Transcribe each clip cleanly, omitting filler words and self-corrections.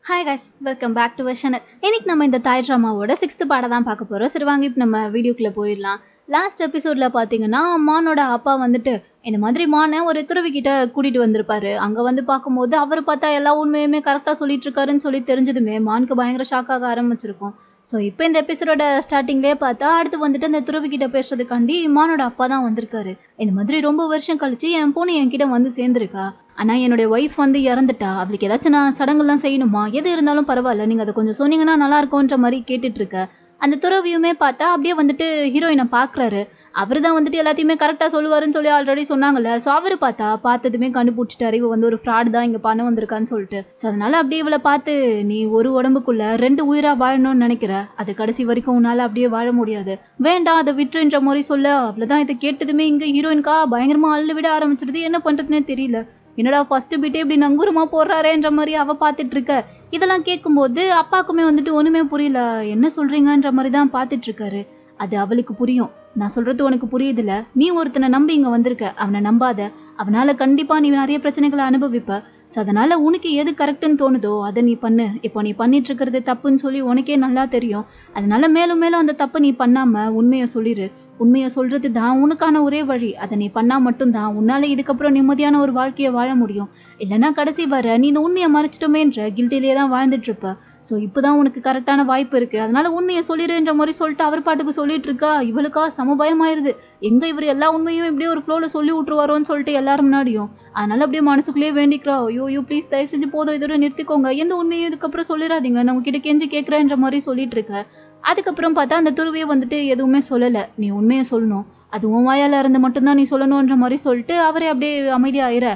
Hi guys, welcome back to our channel. இன்னைக்கு நம்ம இந்த தாய் ட்ராமாவோட 6th பாடம் தான் பார்க்க போகிறோம். சரி வாங்க இப்போ நம்ம வீடியோக்குள்ளே போயிடலாம். லாஸ்ட் எபிசோடில் பார்த்தீங்கன்னா மானோட அப்பா வந்துட்டு இந்த மாதிரி மானை ஒரு துறவிக்கிட்ட கூட்டிகிட்டு வந்திருப்பாரு. அங்கே வந்து பார்க்கும்போது அவர் பார்த்தா எல்லா உண்மையுமே கரெக்டாக சொல்லிட்டு இருக்காருன்னு சொல்லி தெரிஞ்சதுமே மானுக்கு பயங்கர ஷாக்காக ஆரம்பிச்சிருக்கும். ஸோ இப்போ இந்த எபிசோட ஸ்டார்டிங்லேயே பார்த்தா அடுத்து வந்துட்டு அந்த துறவிக்கிட்ட பேசுறதுக்காண்டி மானோட அப்பா தான் வந்திருக்காரு. இந்த மாதிரி ரொம்ப வருஷம் கழிச்சு என் பொண்ணு என்கிட்ட வந்து சேர்ந்துருக்கா. ஆனால் என்னுடைய ஒய்ஃப் வந்து இறந்துட்டா. அவளுக்கு ஏதாச்சும் நான் சடங்குலாம் செய்யணுமா? எது இருந்தாலும் பரவாயில்ல, நீங்கள் அதை கொஞ்சம் சொன்னீங்கன்னா நல்லா இருக்கும்ன்ற மாதிரி கேட்டுட்டு இருக்க. அந்த துறவியுமே பார்த்தா அப்படியே வந்துட்டு ஹீரோயினை பார்க்குறாரு. அவர் தான் வந்துட்டு எல்லாத்தையுமே கரெக்டாக சொல்லுவாருன்னு சொல்லி ஆல்ரெடி சொன்னாங்கல்ல. ஸோ அவர் பார்த்ததுமே கண்டுபிடிச்சிட்டாரு இவ வந்து ஒரு ஃப்ராட் தான் இங்கே பண்ண வந்திருக்கான்னு சொல்லிட்டு. ஸோ அதனால அப்படியே இவளை பார்த்து, நீ ஒரு உடம்புக்குள்ள 2 உயிராக வாழணும்னு நினைக்கிற, அது கடைசி வரைக்கும் உன்னால் அப்படியே வாழ முடியாது, வேண்டாம் அதை விட்டுன்ற மாதிரி சொல்ல, அவ்வளோதான். இதை கேட்டதுமே இங்கே ஹீரோயின்கா பயங்கரமாக அள்ளு விட ஆரம்பிச்சிருது. என்ன பண்ணுறதுன்னே தெரியல. என்னடா ஃபர்ஸ்ட் பீட்டே இப்படி நங்கூரமா போடுறாரேன்ற மாதிரி அவ பார்த்துட்டு இருக்க. இதெல்லாம் கேட்கும்போது அப்பாவுக்குமே வந்துட்டு ஒன்றுமே புரியல. என்ன சொல்றீங்கன்ற மாதிரி தான் பார்த்துட்டு இருக்காரு. அது அவளுக்கு புரியும். நான் சொல்றது உனக்கு புரியுதுல, நீ ஒருத்தனை நம்பி இங்கே வந்திருக்க, அவனை நம்பாத. அவனால கண்டிப்பாக நீ நிறைய பிரச்சனைகளை அனுபவிப்ப. ஸோ அதனால உனக்கு எது கரெக்டுன்னு தோணுதோ அதை நீ பண்ணு. இப்போ நீ பண்ணிட்டு இருக்கிறது தப்புன்னு சொல்லி உனக்கே நல்லா தெரியும். அதனால மேலும் மேலும் அந்த தப்பை நீ பண்ணாம உண்மையை சொல்லிடு. உண்மையை சொல்றது தான் உனக்கான ஒரே வழி. அதை நீ பண்ணா மட்டும்தான் உன்னால இதுக்கப்புறம் நிம்மதியான ஒரு வாழ்க்கையை வாழ முடியும். இல்லைன்னா கடைசி வர நீ இந்த உண்மையை மறைச்சிட்டோமேன்ற கில்ட்டிலேயே தான் வாழ்ந்துட்டு இருப்ப. ஸோ இப்போதான் உனக்கு கரெக்டான வாய்ப்பு இருக்கு. அதனால உண்மையை சொல்லிடுன்ற மாதிரி சொல்லிட்டு அவர் பாட்டுக்கு சொல்லிட்டு இருக்கா. இவளுக்கா பயமாயிருது. எங்க இவர் எல்லா உண்மையும் இப்படியே ஒரு ஃப்ளோல சொல்லி விட்டுருவாரோன்னு சொல்லிட்டு எல்லாரும் முன்னாடியும். அதனால அப்படியே மனசுக்குள்ளேயே வேண்டிக்கிறா, ஐயோ ப்ளீஸ் தயவு செஞ்சு போதும், இதோட நிறுத்திக்கோங்க, எந்த உண்மையும் இதுக்கப்புறம் சொல்லிடாதீங்க, நம்ம கிட்ட கெஞ்சி கேட்குறேன்ற மாதிரி சொல்லிட்டு இருக்க. அதுக்கப்புறம் பார்த்தா அந்த துருவியை வந்துட்டு எதுவுமே சொல்லலை. நீ உண்மையை சொல்லணும், அது உன் வாயால் இருந்து மட்டும்தான் நீ சொல்லணுன்ற மாதிரி சொல்லிட்டு அவரே அப்படியே அமைதியாயிர.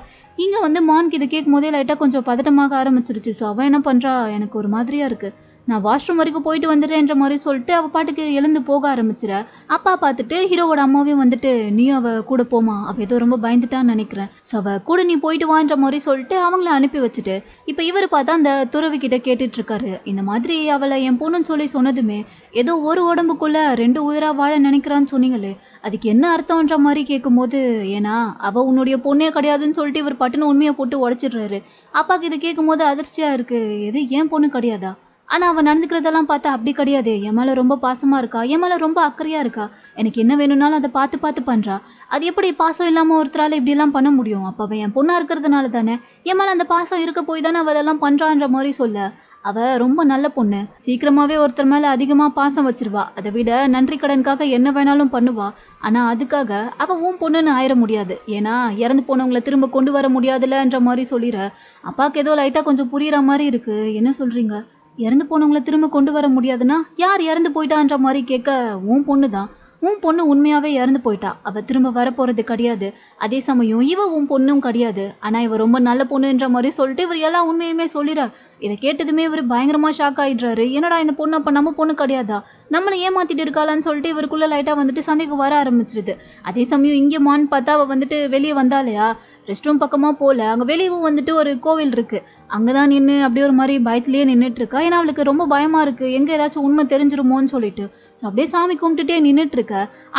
இங்கே வந்து மான்க்கு இது கேட்கும் போதே லைட்டாக கொஞ்சம் பதட்டமாக ஆரம்பிச்சிருச்சு. ஸோ அவன் என்ன பண்ணுறா, எனக்கு ஒரு மாதிரியாக இருக்குது, நான் வாஷ்ரூம் வரைக்கும் போயிட்டு வந்துடுறேன்ற மாதிரி சொல்லிட்டு அவள் பாட்டுக்கு எழுந்து போக ஆரம்பிச்சிட. அப்பா பார்த்துட்டு ஹீரோவோட அம்மாவையும் வந்துட்டு, நீயும் அவள் கூட போமா, அவள் ஏதோ ரொம்ப பயந்துட்டான்னு நினைக்கிறேன், ஸோ அவள் கூட நீ போயிட்டு வான்ற மாதிரி சொல்லிட்டு அவங்கள அனுப்பி வச்சுட்டு இப்போ இவர் பார்த்தா அந்த துறவிக்கிட்ட கேட்டுட்டு இருக்காரு. இந்த மாதிரி அவளை என் பொண்ணுன்னு சொல்லி சொன்னதுமே ஏதோ ஒரு உடம்புக்குள்ள 2 உயிராக வாழ நினைக்கிறான்னு சொன்னீங்களே, அதுக்கு என்ன அர்த்தம்ன்ற மாதிரி கேட்கும்போது, ஏன்னா அவள் உன்னுடைய பொண்ணே கிடையாதுன்னு சொல்லிட்டு இவர் பட்டுன்னு உண்மையை போட்டு உடச்சிடுறாரு. அப்பாவுக்கு இது கேட்கும் போது அதிர்ச்சியாக இருக்குது. எது ஏன் பொண்ணு கிடையாதா? ஆனால் அவன் நடந்துக்கிறதெல்லாம் பார்த்தா அப்படி கிடையாது. என் மேலே ரொம்ப பாசமாக இருக்கா, என் மேலே ரொம்ப அக்கறையாக இருக்கா, எனக்கு என்ன வேணும்னாலும் அதை பார்த்து பார்த்து பண்ணுறா. அது எப்படி பாசம் இல்லாமல் ஒருத்தரால் இப்படிலாம் பண்ண முடியும்? அப்போ அவன் என் பொண்ணாக இருக்கிறதுனால தானே, என் மேலே அந்த பாசம் இருக்க போய் தானே அவள் அதெல்லாம் பண்ணுறான்ற மாதிரி சொல்ல. அவள் ரொம்ப நல்ல பொண்ணு, சீக்கிரமாகவே ஒருத்தர் மேலே அதிகமாக பாசம் வச்சிருவா, அதை விட நன்றி கடனுக்காக என்ன வேணாலும் பண்ணுவா. ஆனால் அதுக்காக அவள் உன் பொண்ணுன்னு ஆயிட முடியாது, ஏன்னா இறந்து போனவங்களை திரும்ப கொண்டு வர முடியாதுல்லன்ற மாதிரி சொல்லிடுற. அப்பாவுக்கு ஏதோ லைட்டாக கொஞ்சம் புரிகிற மாதிரி இருக்குது. என்ன சொல்கிறீங்க? இறந்து போனவங்களை திரும்ப கொண்டு வர முடியாதுன்னா யார் இறந்து போயிட்டான்ற மாதிரி கேட்க, உன் பொண்ணு தான், உன் பொண்ணு உண்மையாகவே இறந்து போயிட்டா, அவள் திரும்ப வரப்போகிறது கிடையாது. அதே சமயம் இவ உன் பொண்ணும் கிடையாது, ஆனால் இவ ரொம்ப நல்ல பொண்ணுன்ற மாதிரி சொல்லிட்டு இவர் எல்லா உண்மையுமே சொல்லிடுற. இதை கேட்டதுமே இவர் பயங்கரமாக ஷாக் ஆகிடுறாரு. என்னடா இந்த பொண்ணு அப்போ நம்ம பொண்ணு கிடையாதா, நம்மளை ஏமாத்திட்டு இருக்காளான்னு சொல்லிட்டு இவருக்குள்ளே லைட்டாக வந்துட்டு சந்தேகம் வர ஆரம்பிச்சிருது. அதே சமயம் இங்கே மான் பார்த்தா அவள் வந்துட்டு வெளியே வந்தாலையா, ரெஸ்ட் ரூம் பக்கமாக போகல, அங்கே வெளியவும் வந்துட்டு ஒரு கோவில் இருக்குது, அங்கே தான் நின்று அப்படியே ஒரு மாதிரி பயத்துலேயே நின்றுட்டு இருக்கா. ஏன்னா அவளுக்கு ரொம்ப பயமாக இருக்குது, எங்கே ஏதாச்சும் உண்மை தெரிஞ்சிருமோன்னு சொல்லிட்டு. ஸோ அப்படியே சாமி கும்பிட்டுட்டே நின்றுட்டு இருக்க.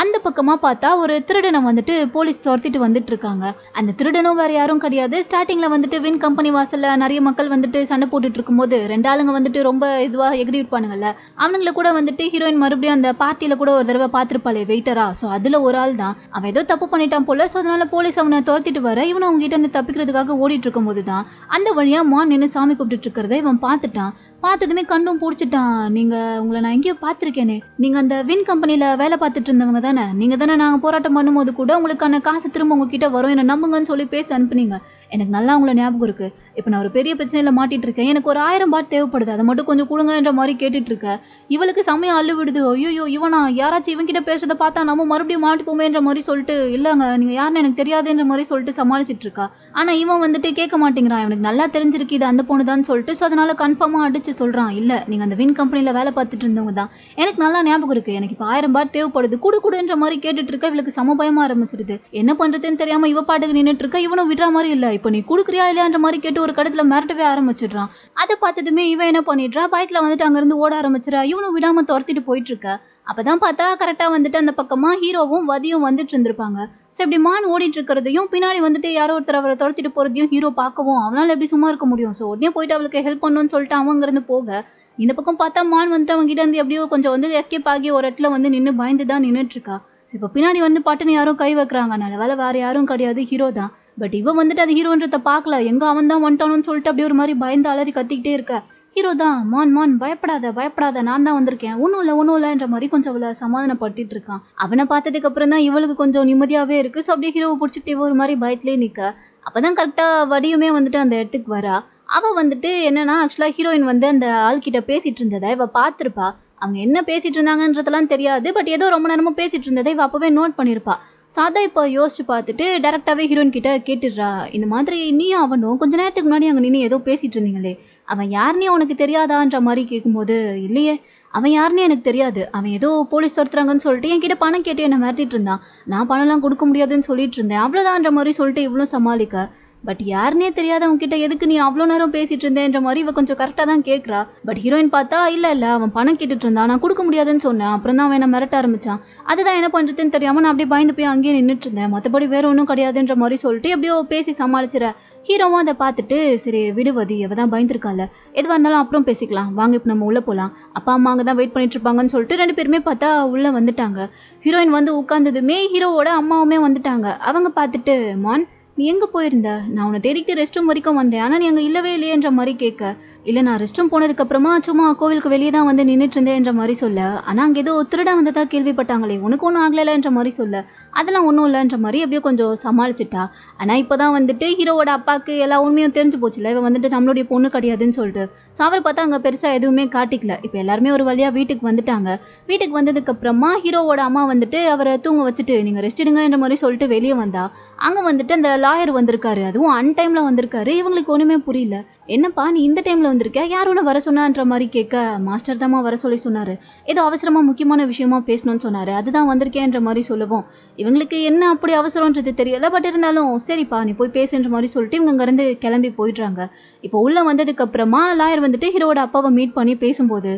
அந்த பக்கமாக பார்த்தா ஒரு திருடனை வந்துட்டு போலீஸ் துரத்திட்டு வந்துட்டு இருக்காங்க. அந்த திருடனும் வேறு யாரும் கிடையாது, ஸ்டார்டிங்கில் வந்துட்டு வின் கம்பெனி வாசலில் நிறைய மக்கள் வந்துட்டு சண்டை போட்டுட்டு இருக்கும்போது 2 ஆளுங்க வந்துட்டு ரொம்ப இதுவாக எகிரி இருப்பானுங்கல்ல, அவனுங்களை கூட வந்துட்டு ஹீரோயின் மறுபடியும் அந்த பார்ட்டியில் கூட ஒரு தடவை பார்த்துருப்பாளே வெயிட்டரா, ஸோ அதில் ஒரு ஆள் தான். அவன் ஏதோ தப்பு பண்ணிட்டான் போல. ஸோ அதனால போலீஸ் அவனை துரத்திட்டு வர இவனை அவங்க கிட்ட இருந்து தப்பிக்கிறதுக்காக ஓடிட்டு இருக்கும் போது தான் அந்த வழியாக மான் நின்று சாமி கூப்பிட்டு இருக்கிறத இவன் பார்த்துட்டான். பார்த்ததுமே கண்டும் பிடிச்சிட்டான். உங்களை நான் எங்கேயோ பார்த்துருக்கேனே, நீங்கள் அந்த வின் கம்பெனியில் வேலை பார்த்துட்டு இருந்தவங்க தானே, நீங்கள் தானே நாங்கள் போராட்டம் பண்ணும்போது கூட உங்களுக்கான காசு திரும்ப உங்ககிட்ட வரும், என்னை நம்புங்கன்னு சொல்லி பேசி அனுப்புனீங்க, எனக்கு நல்லா உங்களை ஞாபகம் இருக்குது. இப்போ நான் ஒரு பெரிய பிரச்சனையில் மாட்டிட்டு இருக்கேன், எனக்கு ஒரு 1000 பாட் தேவைப்படுது, அதை மட்டும் கொஞ்சம் கொடுங்கன்ற மாதிரி கேட்டுட்டு இருக்க. இவளுக்கு சமயம் அள்ளு விடுது. ஐயோ இவனா, யாராச்சும் இவங்கிட்ட பேசுறதை பார்த்தா நம்ம மறுபடியும் மாட்டிப்போமேன்ற மாதிரி சொல்லிட்டு, இல்லைங்க நீங்கள் யாருன்னு எனக்கு தெரியாதுன்ற மாதிரி சொல்லிட்டு சமாளிச்சிட்டு இருக்கா. ஆனால் இவன் வந்துட்டு கேட்க மாட்டேங்கிறான். எனக்கு நல்லா தெரிஞ்சிருக்கு இது அந்த பொண்ணு தான் சொல்லிட்டு. ஸோ அதனால கன்ஃபார்மாக அடிச்சு சொல்கிறான், இல்லை நீங்கள் அந்த வின் கம்பெனியில் வேலை பார்த்துட்டு இருந்தவங்க தான், எனக்கு நல்லா ஞாபகம் இருக்குது, எனக்கு இப்போ 1000 பாட் தேவைப்படுது, குடுன்ற மாதிரி கேட்டுட்டு இருக்க. இவளுக்கு சம பயமா ஆரம்பிச்சிருது. என்ன பண்றதுன்னு தெரியாம இவ பாட்டுக்கு நின்றுட்டு இருக்க. இவனும் விடுற மாதிரி இல்லை, இப்போ நீ குடுக்குறியா இல்லையான்ற மாதிரி கேட்டு ஒரு கடத்துல மிரட்டவே ஆரம்பிச்சிடுறான். அதை பார்த்ததுமே இவன் என்ன பண்ணிடுறா, பயத்துல வந்துட்டு அங்கிருந்து ஓட ஆரம்பிச்சிடா. இவனும் விடாம துரத்திட்டு போயிட்டு இருக்க. அப்பதான் பார்த்தா கரெக்டா வந்துட்டு அந்த பக்கமா ஹீரோவும் வதியும் வந்துட்டு இருந்திருப்பாங்க. ஸோ இப்படி மான் ஓடிட்டு இருக்கிறதையும் பின்னாடி வந்துட்டு யாரோ ஒருத்தர் அவரை துரத்திட்டு போகிறதையும் ஹீரோ பார்க்கவும் அவனால் எப்படி சும்மா இருக்க முடியும். ஸோ உடனே போயிட்டு அவளுக்கு ஹெல்ப் பண்ணணும்னு சொல்லிட்டு அவங்கிருந்து போக இந்த பக்கம் பார்த்தா மான் வந்துட்டு அவங்க கிட்ட இருந்து எப்படியோ கொஞ்சம் வந்து எஸ்கேப் ஆகி ஒரு இடத்துல வந்து நின்று பயந்து தான் நின்றுட்டு இருக்கா. இப்போ பின்னாடி வந்து பட்டுன்னு யாரும் கை வைக்கிறாங்க. நல்ல வேலை வேறு யாரும் கிடையாது, ஹீரோ தான். பட் இவன் வந்துட்டு அது ஹீரோன்றதை பார்க்கல. எங்கே அவன் தான் வந்துட்டானு சொல்லிட்டு அப்படியே ஒரு மாதிரி பயந்து அலறி கத்திக்கிட்டே இருக்க. ஹீரோ தான் மான் பயப்படாத நான் தான் வந்திருக்கேன், ஒன்றும் இல்லைன்ற மாதிரி கொஞ்சம் அவளை சமாதானப்படுத்திட்டு இருக்கான். அவனை பார்த்ததுக்கு அப்புறம் தான் இவளுக்கு கொஞ்சம் நிம்மதியாகவே இருக்குது. ஸோ அப்படியே ஹீரோவை பிடிச்சிக்கிட்டே ஒரு மாதிரி பயத்திலே நிற்க. அப்போ தான் கரெக்டாக வடியுமே வந்துட்டு அந்த இடத்துக்கு வரா. அவள் வந்துட்டு என்னன்னா ஆக்சுவலாக ஹீரோயின் வந்து அந்த ஆள்கிட்ட பேசிகிட்டு இருந்ததை இவள் பார்த்துருப்பா. அவங்க என்ன பேசிகிட்டு இருந்தாங்கன்றதெல்லாம் தெரியாது. பட் ஏதோ ரொம்ப நேரமாக பேசிகிட்டு இருந்ததை இவள் அப்போவே நோட் பண்ணியிருப்பா. சாதா இப்போ யோசிச்சு பார்த்துட்டு டேரெக்டாகவே ஹீரோயின் கிட்ட கேட்டுடுறா. இந்த மாதிரி நீயும் அவனும் கொஞ்ச நேரத்துக்கு முன்னாடி அங்கே நின்று ஏதோ பேசிகிட்டு இருந்தீங்களே, அவன் யாருன்னே உனக்கு தெரியாதான்ற மாதிரி கேட்கும்போது, இல்லையே அவன் யாருன்னே எனக்கு தெரியாது, அவன் ஏதோ போலீஸ் துரத்துறாங்கன்னு சொல்லிட்டு என்கிட்ட பணம் கேட்டு என்னை மிரட்டிட்டு இருந்தான், நான் பணம்லாம் கொடுக்க முடியாதுன்னு சொல்லிட்டு இருந்தேன், அவ்வளோதான்ற மாதிரி சொல்லிட்டு இவ்வளோ சமாளிக்க. பட் யாருன்னே தெரியாதவங்க கிட்ட எதுக்கு நீ அவ்வளோ நேரம் பேசிட்டு இருந்தேன்ற மாதிரி இவ கொஞ்சம் கரெக்டாக தான் கேட்குறா. பட் ஹீரோயின் பார்த்தா இல்லை அவன் பணம் கேட்டுட்டு இருந்தான், நான் கொடுக்க முடியாதுன்னு சொன்னேன், அப்புறம் தான் அவன் என்ன மிரட்ட ஆரம்பிச்சான், அதுதான் என்ன பண்ணுறதுன்னு தெரியாமல் நான் அப்படியே பயந்து போய் அங்கேயே நின்றுட்டு இருந்தேன், மற்றபடி வேற ஒன்றும் கிடையாதுன்ற மாதிரி சொல்லிட்டு எப்படியோ பேசி சமாளிச்சிட. ஹீரோவும் அதை பார்த்துட்டு சரி விடுவதி அவ தான் பயந்துருக்கால, எதுவாக இருந்தாலும் அப்புறம் பேசிக்கலாம், வாங்க இப்போ நம்ம உள்ளே போகலாம், அப்பா அம்மா அங்கே தான் வெயிட் பண்ணிட்டு இருப்பாங்கன்னு சொல்லிட்டு ரெண்டு பேருமே பார்த்தா உள்ளே வந்துட்டாங்க. ஹீரோயின் வந்து உட்கார்ந்ததுமே ஹீரோவோட அம்மாவுமே வந்துட்டாங்க. அவங்க பார்த்துட்டு மான் நீ எங்கே போயிருந்த, நான் உன்னை தேடிக்கிட்டு ரெஸ்ட் ரூம் வரைக்கும் வந்தேன், ஆனால் நீ அங்கே இல்லவே இல்லையன்ற மாதிரி கேட்க. இல்லை நான் ரெஸ்ட் ரூம் போனதுக்கப்புறமா சும்மா கோவிலுக்கு வெளியே தான் வந்து நின்றுட்டு இருந்தேன்ற மாதிரி சொல்ல. ஆனால் அங்கே ஏதோ திருட வந்ததா கேள்விப்பட்டாங்களே, உனக்கு ஒன்றும் ஆகலைன்ற மாதிரி சொல்ல. அதெல்லாம் ஒன்றும் இல்லைன்ற மாதிரி எப்படியோ கொஞ்சம் சமாளிச்சிட்டா. ஆனால் இப்போ தான் வந்துட்டு ஹீரோவோட அப்பாவுக்கு எல்லா உண்மையும் தெரிஞ்சு போச்சுல, இவன் வந்துட்டு நம்மளுடைய பொண்ணு கிடையாதுன்னு சொல்லிட்டு. ஸோ அவர் பார்த்தா அங்கே பெருசாக எதுவுமே காட்டிக்கல. இப்போ எல்லாருமே ஒரு வழியாக வீட்டுக்கு வந்துட்டாங்க. வீட்டுக்கு வந்ததுக்கப்புறமா ஹீரோவோட அம்மா வந்துட்டு அவரை தூங்க வச்சுட்டு நீங்கள் ரெஸ்ட் எடுங்கன்ற மாதிரி சொல்லிட்டு வெளியே வந்தா. அங்கே வந்துட்டு அந்த லாயர் வந்திருக்காரு, அதுவும் அன்டைம்ல வந்திருக்காரு. இவங்களுக்கு ஒண்ணுமே புரியல, என்னப்பா நீ இந்த டைம்ல வந்திருக்க, யார் ஒன்று வர சொன்னான்ற மாதிரி கேட்க, மாஸ்டர் தாமா வர சொல்லி சொன்னாரு, ஏதோ அவசரமா முக்கியமான விஷயமா பேசணும்னு சொன்னாரு, அதுதான் வந்திருக்கேன்ற மாதிரி சொல்லவும் இவங்களுக்கு என்ன அப்படி அவசரம்ன்றது தெரியல. பட் இருந்தாலும் சரிப்பா நீ போய் பேசுன்ற மாதிரி சொல்லிட்டு இவங்க அங்கேருந்து கிளம்பி போயிடுறாங்க. இப்போ உள்ள வந்ததுக்கு அப்புறமா லாயர் வந்துட்டு ஹீரோட அப்பாவை மீட் பண்ணி பேசும்போது,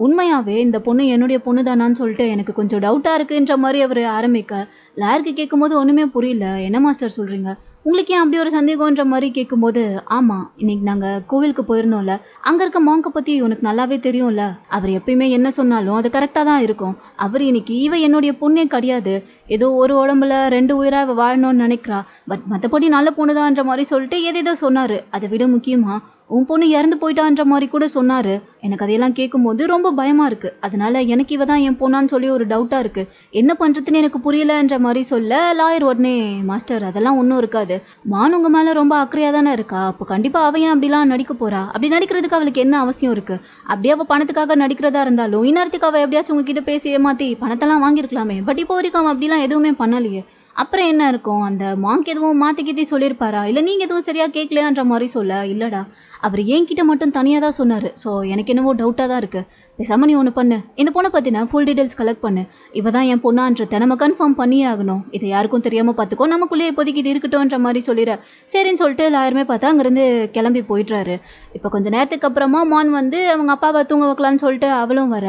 உண்மையாகவே இந்த பொண்ணு என்னுடைய பொண்ணு தானான்னு சொல்லிட்டு எனக்கு கொஞ்சம் டவுட்டாக இருக்குன்ற மாதிரி அவர் ஆரம்பிக்க. லாயருக்கு கேட்கும்போது ஒன்றுமே புரியல, என்ன மாஸ்டர் சொல்கிறீங்க, உங்களுக்கு ஏன் அப்படி ஒரு சந்தேகன்ற மாதிரி கேட்கும்போது, ஆமாம் இன்னைக்கு நாங்கள் கோவிலுக்கு போயிருந்தோம்ல, அங்கே இருக்க மாங்கை பற்றி உனக்கு நல்லாவே தெரியும்ல, அவர் எப்பயுமே என்ன சொன்னாலும் அது கரெக்டாக தான் இருக்கும், அவர் இன்னைக்கு இவ என்னுடைய பொண்ணே கிடையாது, ஏதோ ஒரு உடம்புல ரெண்டு உயிராக வாழணும்னு நினைக்கிறா, பட் மற்றபடி நல்ல பொண்ணுதான்ற மாதிரி சொல்லிட்டு ஏதேதோ சொன்னார். அதை விட முக்கியமாக உன் பொண்ணு இறந்து போயிட்டான்ற மாதிரி கூட சொன்னார். எனக்கு அதையெல்லாம் கேட்கும்போது ரொம்ப பயமாக இருக்குது, அதனால எனக்கு இவ தான் என் பொண்ணான்னு சொல்லி ஒரு டவுட்டாக இருக்குது, என்ன பண்ணுறதுன்னு எனக்கு புரியலன்ற மாதிரி சொல்ல. லாயர் உடனே மாஸ்டர் அதெல்லாம் ஒன்றும் இருக்காது, மான் உங்கள் மேலே ரொம்ப அக்கறையாக தானே இருக்கா, அப்போ கண்டிப்பாக அவன் ஏன் அப்படிலாம் நடிக்க போகிறா, அப்படி நடிக்கிறதுக்கு அவளுக்கு என்ன அவசியம் இருக்குது, அப்படியே அவள் பணத்துக்காக நடிக்கிறதா இருந்தாலும் இந்நேரத்துக்கு அவள் எப்படியாச்சும் உங்ககிட்ட பேசி ஏமாற்றி பணத்தெல்லாம் வாங்கியிருக்கலாமே, பட் இப்போ வரைக்கும் அவன் அப்படிலாம் எதுவுமே பண்ணலையே, அப்புறம் என்ன இருக்கும், அந்த மாங்க் எதுவும் மாற்றிக்கிட்டே சொல்லியிருப்பாரா, இல்லை நீங்கள் எதுவும் சரியாக கேட்கலையான்ற மாதிரி சொல்ல. இல்லைடா அவர் என்கிட்ட மட்டும் தனியாக தான் சொன்னார், ஸோ எனக்கு என்னவோ டவுட்டாக தான் இருக்குது, பேசாமல் நீ ஒன்று பண்ணு, இந்த பொண்ணை பற்றின ஃபுல் டீட்டெயில்ஸ் கலெக்ட் பண்ணு, இவ தான் என் பொண்ணான்றதை நம்ம கன்ஃபார்ம் பண்ணியே ஆகணும், இதை யாருக்கும் தெரியாமல் பார்த்துக்கோ, நமக்குள்ளேயே இப்போதைக்கு இது இருக்கட்டும்ன்ற மாதிரி சொல்லிடுற. சரின்னு சொல்லிட்டு எல்லாருமே பார்த்தா அங்கேருந்து கிளம்பி போயிடுறாரு. இப்போ கொஞ்சம் நேரத்துக்கு அப்புறமா மான் வந்து அவங்க அப்பாவை தூங்க வைக்கலான்னு சொல்லிட்டு அவளும் வர.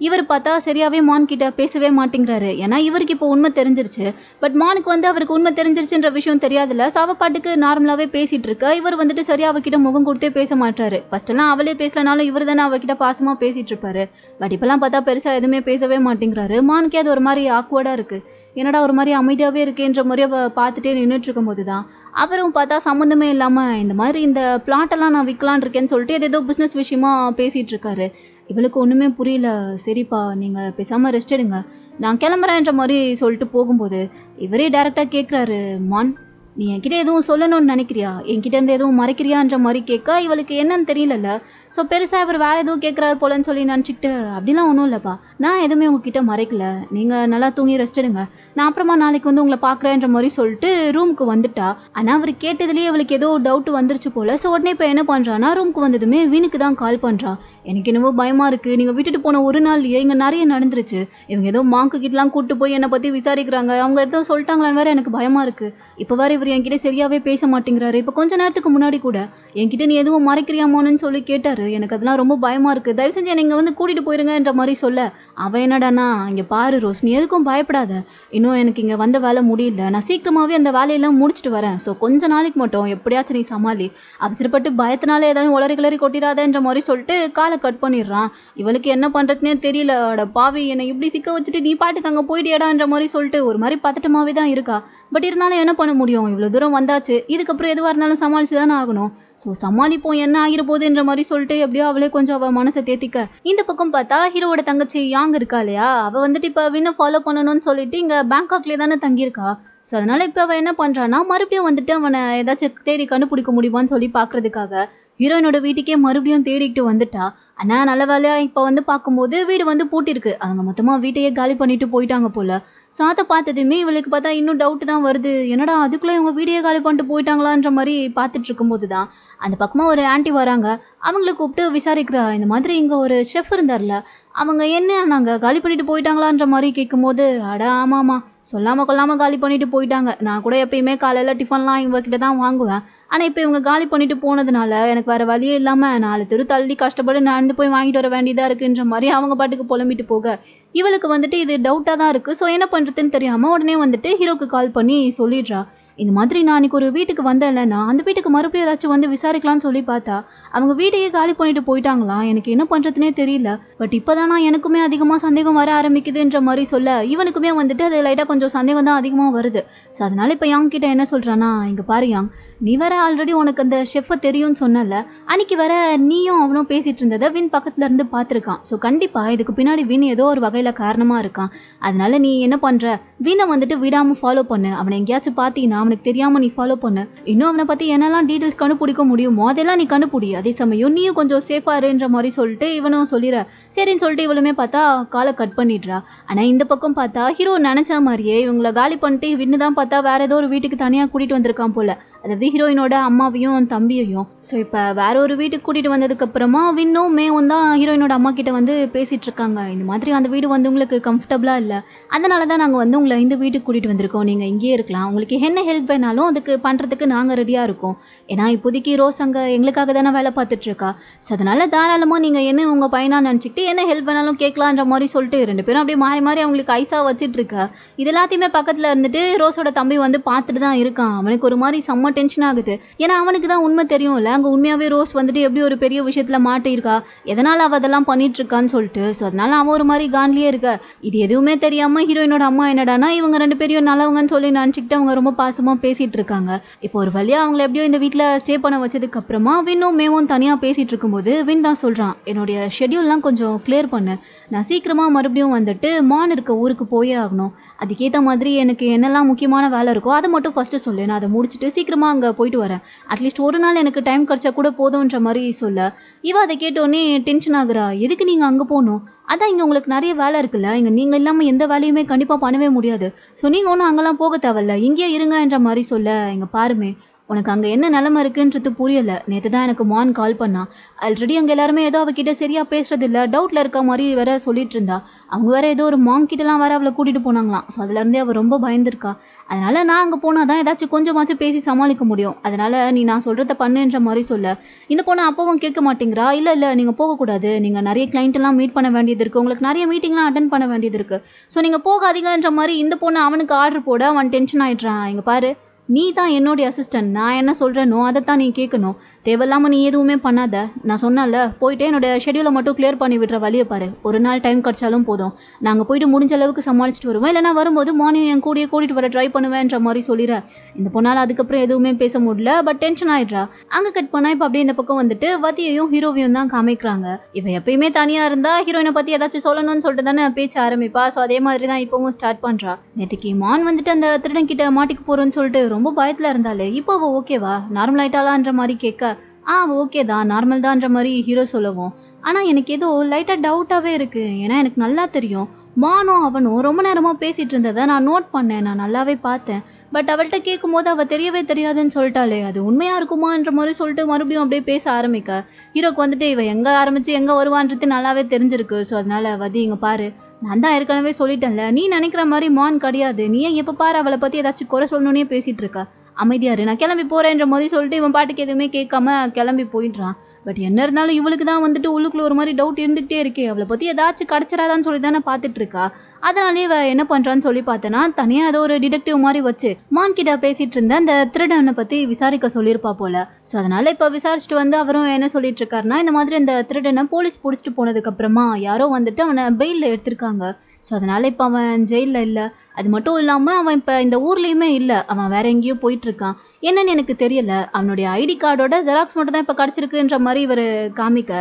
இவர் பார்த்தா சரியாகவே மான் கிட்ட பேசவே மாட்டேங்கிறாரு, ஏன்னா இவருக்கு இப்போ உண்மை தெரிஞ்சிருச்சு. பட் மானுக்கு வந்து அவருக்கு உண்மை தெரிஞ்சிருச்சுன்ற விஷயம் தெரியாதுல்ல, ஸோ அவ பாட்டுக்கு நார்மலாகவே பேசிகிட்டு இருக்க. இவர் வந்துட்டு சரியாக அவகிட்ட முகம் கொடுத்தே பேச மாட்டாரு. ஃபர்ஸ்டெல்லாம் அவளே பேசலனாலும் இவர் தானே அவகிட்ட பாசமாக பேசிகிட்டு இருப்பாரு. பட் இப்போலாம் பார்த்தா பெருசாக எதுவுமே பேசவே மாட்டேங்கிறாரு. மானுக்கே அது ஒரு மாதிரி ஆக்வர்டாக இருக்குது, என்னடா ஒரு மாதிரி அமைதியாகவே இருக்கேன்ற மாதிரி அவள் பார்த்துட்டே நின்றுட்டு இருக்கும்போது தான் அவரும் பார்த்தா சம்மந்தமே இல்லாமல் இந்த மாதிரி இந்த பிளாட்டெல்லாம் நான் விற்கலான் இருக்கேன்னு சொல்லிட்டு ஏதோ பிஸ்னஸ் விஷயமா பேசிகிட்டு இருக்காரு. இவளுக்கு ஒன்றுமே புரியல. சரிப்பா நீங்கள் பேசாமல் ரெஸ்ட் எடுங்க, நான் கிளம்புறேன்ற மாதிரி சொல்லிட்டு போகும்போது இவரே டைரெக்டாக கேட்குறாரு, மான் நீ என்கிட்ட எதுவும் சொல்லணும்னு நினைக்கிறியா, என்கிட்ட இருந்து எதுவும் மறைக்கிறியான்ற மாதிரி கேட்க. இவளுக்கு என்னன்னு தெரியலல்ல, ஸோ பெருசாக இவர் வேறு எதுவும் கேட்குறாரு போலன்னு சொல்லி நினச்சிக்கிட்டு, அப்படிலாம் ஒன்றும் இல்லைப்பா, நான் எதுவுமே உங்ககிட்ட மறைக்கல, நீங்கள் நல்லா தூங்கி ரெஸ்ட் எடுங்க, நான் அப்புறமா நாளைக்கு வந்து உங்களை பார்க்குறேன்ற மாதிரி சொல்லிட்டு ரூமுக்கு வந்துட்டா. ஆனால் அவர் கேட்டதுலேயே அவளுக்கு ஏதோ டவுட் வந்துருச்சு போல். ஸோ உடனே இப்போ என்ன பண்ணுறான்னா ரூமுக்கு வந்ததுமே வீணுக்கு தான் கால் பண்ணுறான். எனக்கு என்னவோ பயமாக இருக்குது, நீங்கள் விட்டுட்டு போன ஒரு நாள்லையே இங்கே நிறைய நடந்துருச்சு, இவங்க ஏதோ மாங்கு கிட்டலாம் கூப்பிட்டு போய் என்னை பற்றி விசாரிக்கிறாங்க, அவங்க எதுவும் சொல்லிட்டாங்களான்னு வேறு எனக்கு பயமாக இருக்குது, இப்போ வேறு இவர் என்கிட்ட சரியாவே பேச மாட்டேங்கிறாரு. இப்போ கொஞ்ச நேரத்துக்கு முன்னாடி கூட என்கிட்ட நீ எதுவும் மறைக்கிறியாமோன்னு சொல்லி கேட்டாரு. எனக்கு அதெல்லாம் ரொம்ப பயமா இருக்கு. தயவு செஞ்சு என்னை இங்க வந்து கூட்டிட்டு போயிருங்கன்ற மாதிரி சொல்ல அவன் என்னடானா, இங்க பாரு ரோஸ், நீ எதுக்கும் பயப்படாத. இன்னும் எனக்கு இங்க வந்த வேலை முடியல. நான் சீக்கிரமாவே அந்த வேலையெல்லாம் முடிச்சுட்டு வரேன். ஸோ கொஞ்ச நாளைக்கு மட்டும் எப்படியாச்சும் நீ சமாளி. அவசரப்பட்டு பயத்தினால ஏதாவது உளறி கிளறி கொட்டிடாதன்ற மாதிரி சொல்லிட்டு காலை கட் பண்ணிடுறான். இவளுக்கு என்ன பண்றதுன்னே தெரியல. அட பாவி, என்னை இப்படி சிக்க வச்சுட்டு நீ பாட்டுக்கு அங்கே போயிட்டியடான்ற மாதிரி சொல்லிட்டு ஒரு மாதிரி பதட்டமாவே தான் இருக்கா. பட் இருந்தாலும் என்ன பண்ண முடியும், இவ்வளோ தூரம் வந்தாச்சு, இதுக்கப்புறம் எதுவாக இருந்தாலும் சமாளிச்சு தானே ஆகணும். ஸோ சமாளிப்போம், என்ன ஆகிற போகுதுன்ற மாதிரி சொல்லிட்டு எப்படியோ அவளே கொஞ்சம் அவள் மனசை தேத்திக்க. இந்த பக்கம் பார்த்தா ஹீரோவோட தங்கச்சி யாங் இருக்கா இல்லையா, அவள் வந்துட்டு இப்போ வின்னை ஃபாலோ பண்ணணும்னு சொல்லிட்டு இங்கே பேங்காக்லேயே தானே தங்கியிருக்கா. ஸோ அதனால் இப்போ அவள் என்ன பண்ணுறான்னா, மறுபடியும் வந்துட்டு அவனை ஏதாச்சும் தேடி கண்டுபிடிக்க முடியுமான்னு சொல்லி பார்க்குறதுக்காக ஹீரோயினோட வீட்டுக்கே மறுபடியும் தேடிக்கிட்டு வந்துட்டா. ஆனால் நல்ல வேலையாக இப்போ வந்து பார்க்கும்போது வீடு வந்து பூட்டிருக்கு. அவங்க மொத்தமாக வீட்டையே காலி பண்ணிட்டு போயிட்டாங்க போல். ஸோ அதை பார்த்ததுமே இவளுக்கு பார்த்தா இன்னும் டவுட்டு தான் வருது. என்னடா அதுக்குள்ளே இவங்க வீடையே காலி பண்ணிட்டு போயிட்டாங்களான்ற மாதிரி பார்த்துட்டு இருக்கும்போது தான் அந்த பக்கமாக ஒரு ஆண்டி வராங்க. அவங்கள கூப்பிட்டு விசாரிக்கிறா. இந்த மாதிரி இங்கே ஒரு ஷெஃப் இருந்தார்ல, அவங்க என்ன நாங்கள் காலி பண்ணிட்டு போயிட்டாங்களான்ற மாதிரி கேட்கும்போது, அட ஆமாம்மா, சொல்லாமல் கொள்ளாமல் காலி பண்ணிட்டு போயிட்டாங்க. நான் கூட எப்பயுமே காலையில் டிஃபன்லாம் இவங்ககிட்ட தான் வாங்குவேன். ஆனால் இப்போ இவங்க காலி பண்ணிட்டு போனதுனால எனக்கு வேறு வழியே இல்லாமல் 4 தெரு தள்ளி கஷ்டப்பட்டு நடந்து போய் வாங்கிட்டு வர வேண்டியதாக இருக்குன்ற மாதிரி அவங்க பாட்டுக்கு புலம்பிட்டு போக இவளுக்கு வந்துட்டு இது டவுட்டாக தான் இருக்குது. ஸோ என்ன பண்ணுறதுன்னு தெரியாமல் உடனே வந்துட்டு ஹீரோக்கு கால் பண்ணி சொல்லிடுறா. இந்த மாதிரி நான் அன்றைக்கி ஒரு வீட்டுக்கு வந்தேன்லண்ணா, அந்த வீட்டுக்கு மறுபடியும் ஏதாச்சும் வந்து விசாரிக்கலாம்னு சொல்லி பார்த்தா அவங்க வீட்டையே காலி பண்ணிட்டு போயிட்டாங்களாம். எனக்கு என்ன பண்ணுறதுனே தெரியல. பட் இப்போ தான் நான் எனக்குமே அதிகமாக சந்தேகம் வர ஆரம்பிக்குதுன்ற மாதிரி சொல்ல இவனுக்குமே வந்துட்டு அது லைட்டாக கொஞ்சம் சந்தேகம் தான் அதிகமாக வருது. ஸோ அதனால் இப்போ யாங் கிட்ட என்ன சொல்கிறான்னா, இங்கே பாரு யாங், நீ வேற ஆல்ரெடி உனக்கு அந்த ஷெஃப்பை தெரியும்னு சொன்னல, அன்றைக்கி வேற நீயும் அவனும் பேசிகிட்டு இருந்ததை வின் பக்கத்தில் இருந்து பார்த்துருக்கான். ஸோ கண்டிப்பாக இதுக்கு பின்னாடி வின் ஏதோ ஒரு வகையில் காரணமாக இருக்கான். அதனால நீ என்ன பண்ணுற, வினை வந்துட்டு விடாமல் ஃபாலோ பண்ணு. அவனை எங்கேயாச்சும் பார்த்தீங்கன்னா அவனுக்கு தெரியாமல் நீ ஃபாலோ பண்ணு. இன்னும் அவனை பற்றி என்னெல்லாம் டீட்டெயில்ஸ் கண்டுபிடிக்க முடியுமோ அதெல்லாம் நீ கண்டுபிடி. அதே சமயம் நீயும் கொஞ்சம் சேஃபாக இருன்ற மாதிரி சொல்லிட்டு இவனும் சொல்லிடுற. சரின்னு சொல்லிட்டு இவளுமே பார்த்தா காலை கட் பண்ணிடுறா. ஆனால் இந்த பக்கம் பார்த்தா ஹீரோ நினச்ச மாதிரியே இவங்களை காலி பண்ணிட்டு வின்னு தான் பார்த்தா வேற ஏதோ ஒரு வீட்டுக்கு தனியாக கூட்டிகிட்டு வந்திருக்கான் போல. அதாவது ஹீரோயினோட அம்மாவையும் தம்பியையும். ஸோ இப்போ வேற ஒரு வீட்டுக்கு கூட்டிகிட்டு வந்ததுக்கப்புறமா வின்னும் மேவும் தான் ஹீரோயினோட அம்மா கிட்ட வந்து பேசிகிட்டு இருக்காங்க. இந்த மாதிரி அந்த வீடு வந்து உங்களுக்கு கம்ஃபர்டபுளாக இல்லை, அதனால தான் நாங்கள் வந்து உங்களை இந்த வீட்டுக்கு கூட்டிகிட்டு வந்திருக்கோம். நீங்கள் இங்கேயே இருக்கலாம். உங்களுக்கு என்ன ஹெல்ப் வேணாலும் அதுக்கு பண்ணுறதுக்கு நாங்கள் ரெடியாக இருக்கோம். ஏன்னா இப்போதைக்கு ரோஸ் அங்கே எங்களுக்காக தானே வேலை பார்த்துட்ருக்கா. ஸோ அதனால் தாராளமாக நீங்கள் என்ன உங்கள் பையனாக நினச்சிக்கிட்டு என்ன ஹெல்ப் வேணாலும் கேட்கலான்ற மாதிரி சொல்லிட்டு 2 பேரும் அப்படியே மாறி மாறி அவங்களுக்கு ஐஸாக வச்சிட்ருக்கா. இது எல்லாத்தையுமே பக்கத்தில் இருந்துட்டு ரோஸோட தம்பி வந்து பார்த்துட்டு தான் இருக்கான். அவனுக்கு ஒரு மாதிரி செம்ம டென்ஷன் ஆகுது. ஏன்னா அவனுக்கு தான் உண்மை தெரியும்ல, அங்கே உண்மையாகவே ரோஸ் வந்துட்டு எப்படி ஒரு பெரிய விஷயத்தில் மாட்டியிருக்கா, எதனால் அவள் அதெல்லாம் பண்ணிகிட்ருக்கான்னு சொல்லிட்டு. ஸோ அதனால் அவன் ஒரு மாதிரி கான்லேயே இருக்க. இது எதுவுமே தெரியாமல் ஹீரோயினோட அம்மா என்னடானா இவங்க 2 பேரையும் நல்லவங்கன்னு சொல்லி நினச்சிக்கிட்டு அவங்க ரொம்ப பாசமாக பேசிகிட்டு இருக்காங்க. இப்போ ஒரு வழியாக அவங்கள எப்படியோ இந்த வீட்டில் ஸ்டே பண்ண வச்சதுக்கு அப்புறமா வின்னும் மேவும் தனியாக பேசிகிட்டு இருக்கும்போது வின் தான் சொல்கிறான், என்னுடைய ஷெட்யூல்லாம் கொஞ்சம் கிளியர் பண்ணு. நான் சீக்கிரமாக மறுபடியும் வந்துட்டு மான் இருக்க ஊருக்கு போயே ஆகணும். அதுக்கேற்ற மாதிரி எனக்கு என்னெல்லாம் முக்கியமான வேலை இருக்கோ அதை மட்டும் ஃபஸ்ட்டு சொல்லு. நான் அதை முடிச்சுட்டு சீக்கிரமாக அங்கே போயிட்டு வரேன். அட்லீஸ்ட் ஒரு நாள் எனக்கு டைம் கிடச்சா கூட போதுன்ற மாதிரி சொல்ல இவ அதை கேட்டோடனே டென்ஷன் ஆகுறா. எதுக்கு நீங்கள் அங்கே போகணும்? அதான் இங்கே உங்களுக்கு நிறைய வேலை இருக்குல்ல, இங்கே நீங்கள் இல்லாமல் எந்த வேலையுமே கண்டிப்பாக பண்ணவே முடியாது. ஸோ நீங்கள் ஒன்றும் அங்கெல்லாம் போக தேவையில்ல, இங்கேயே இருங்கன்ற மாதிரி சொல்ல, இங்கே பாருமே உனக்கு அங்கே என்ன நிலமை இருக்குன்றது புரியலை. நேற்று தான் எனக்கு மான் கால் பண்ணான். ஆல்ரெடி அங்கே எல்லாருமே ஏதோ அவகிட்ட சரியாக பேசுறது இல்லை, டவுட்டில் இருக்க மாதிரி வேற சொல்லிட்டு இருந்தா. அவங்க வேற ஏதோ ஒரு மாங்கிட்டலாம் வேற அவளை கூட்டிகிட்டு போனாங்களாம். ஸோ அதுலேருந்தே அவள் ரொம்ப பயந்துருக்கா. அதனால் நான் அங்கே போனால் தான் ஏதாச்சும் கொஞ்சமாச்சும் பேசி சமாளிக்க முடியும். அதனால் நீ நான் சொல்கிறத பண்ணுன்ற மாதிரி சொல்ல இந்த பொண்ணு அப்பவும் கேட்க மாட்டேங்கிறா. இல்லை நீங்கள் போகக்கூடாது, நீங்கள் நிறைய கிளைண்ட்டெல்லாம் மீட் பண்ண வேண்டியது இருக்குது, உங்களுக்கு நிறைய மீட்டிங்லாம் அட்டன் பண்ண வேண்டியது இருக்குது. ஸோ நீங்கள் போகாதீங்கன்ற மாதிரி இந்த பொண்ணு அவனுக்கு ஆர்டர் போட அவன் டென்ஷன் ஆகிடுறான். இங்கே பாரு, நீ தான் என்னுடைய அசிஸ்டன்ட், நான் என்ன சொல்கிறேனோ அதைத்தான் நீ கேட்கணும். தேவையில்லாமல் நீ எதுவுமே பண்ணாத. நான் சொன்னல, போயிட்டு என்னோட ஷெடியூலை மட்டும் கிளியர் பண்ணி விடுற வழியை பாரு. ஒரு நாள் டைம் கிடச்சாலும் போதும், நாங்கள் போயிட்டு முடிஞ்ச அளவுக்கு சமாளிச்சுட்டு வருவேன். இல்லைனா வரும்போது மார்னிங் என் கூடயே கூட்டிகிட்டு வர ட்ரை பண்ணுவேன்ற மாதிரி சொல்லிடுற. இந்த பொண்ணால் அதுக்கப்புறம் எதுவுமே பேச முடியல. பட் டென்ஷன் ஆகிடுறா. அங்கே கட் பண்ணால் இப்போ அப்படியே இந்த பக்கம் வந்துட்டு வதியையும் ஹீரோவையும் தான் காமிக்கிறாங்க. இவ எப்பயுமே தனியாக இருந்தால் ஹீரோயினை பற்றி ஏதாச்சும் சொல்லணும்னு சொல்லிட்டு தானே பேச்ச ஆரம்பிப்பா. ஸோ அதே மாதிரி தான் இப்போவும் ஸ்டார்ட் பண்ணுறா. நேற்றுக்கு மான் வந்துட்டு அந்த திருடன் கிட்ட மாட்டிக்கு போகிறோன்னு சொல்லிட்டு ரொம்ப பயத்தில் இருந்தாலே இப்போ அவள் ஓகேவா, நார்மல் ஆயிட்டாளான்ற மாதிரி கேட்க ஓகே தான், நார்மல் தான்ற மாதிரி ஹீரோ சொல்லவும், ஆனால் எனக்கு ஏதோ லைட்டாக டவுட்டாகவே இருக்குது. ஏன்னா எனக்கு நல்லா தெரியும் மானும் அவனும் ரொம்ப நேரமாக பேசிகிட்டு இருந்ததை நான் நோட் பண்ணேன், நான் நல்லாவே பார்த்தேன். பட் அவள்கிட்ட கேட்கும்போது அவள் தெரியவே தெரியாதுன்னு சொல்லிட்டாலே, அது உண்மையாக இருக்குமான்ற மாதிரி சொல்லிட்டு மறுபடியும் அப்படியே பேச ஆரம்பிக்க ஹீரோக்கு வந்துட்டு இவ எங்கே ஆரம்பித்து எங்கே வருவான்றது நல்லாவே தெரிஞ்சிருக்கு. ஸோ அதனால் வதி, இங்கே பாரு, நான் தான் ஏற்கனவே சொல்லிட்டேன்ல, நீ நினைக்கிற மாதிரி மான் கிடையாது. நீ எப்போ பாரு அவளை பற்றி ஏதாச்சும் குறை சொல்லணுன்னே பேசிகிட்டு இருக்கா. அமைதியாரு, நான் கிளம்பி போகிறேன்ற மாதிரி சொல்லிட்டு இவன் பாட்டுக்கு எதுவுமே கேட்காம கிளம்பி போயிடுறான். பட் என்ன இருந்தாலும் இவளுக்கு தான் வந்துட்டு உள்ளுக்குள்ள ஒரு மாதிரி டவுட் இருந்துகிட்டே இருக்கே, அவளை பற்றி ஏதாச்சும் கிடச்சிடாதான்னு சொல்லி தானே பார்த்துட்டு இருக்கா. அதனாலே இவ என்ன பண்ணுறான்னு சொல்லி பார்த்தேன்னா தனியாக ஏதோ ஒரு டிடெக்டிவ் மாதிரி வச்சு மான் கிட்ட பேசிகிட்டு இருந்த அந்த திருடனை பற்றி விசாரிக்க சொல்லியிருப்பா போல. ஸோ அதனால் இப்போ விசாரிச்சுட்டு வந்து அவரும் என்ன சொல்லிட்டு இருக்காருன்னா, இந்த மாதிரி அந்த திருடனை போலீஸ் பிடிச்சிட்டு போனதுக்கப்புறமா யாரோ வந்துட்டு அவனை பெயிலில் எடுத்திருக்காங்க. ஸோ அதனால் இப்போ அவன் ஜெயிலில் இல்லை. அது மட்டும் இல்லாமல் அவன் இப்போ இந்த ஊர்லேயுமே இல்லை, அவன் வேற எங்கேயோ போயிட்டுருக்கான். என்னன்னு எனக்கு தெரியல. அவனுடைய ஐடி கார்டோட ஜெராக்ஸ் மட்டும் தான் இப்போ கிடச்சிருக்குன்ற மாதிரி இவர் காமிக்க,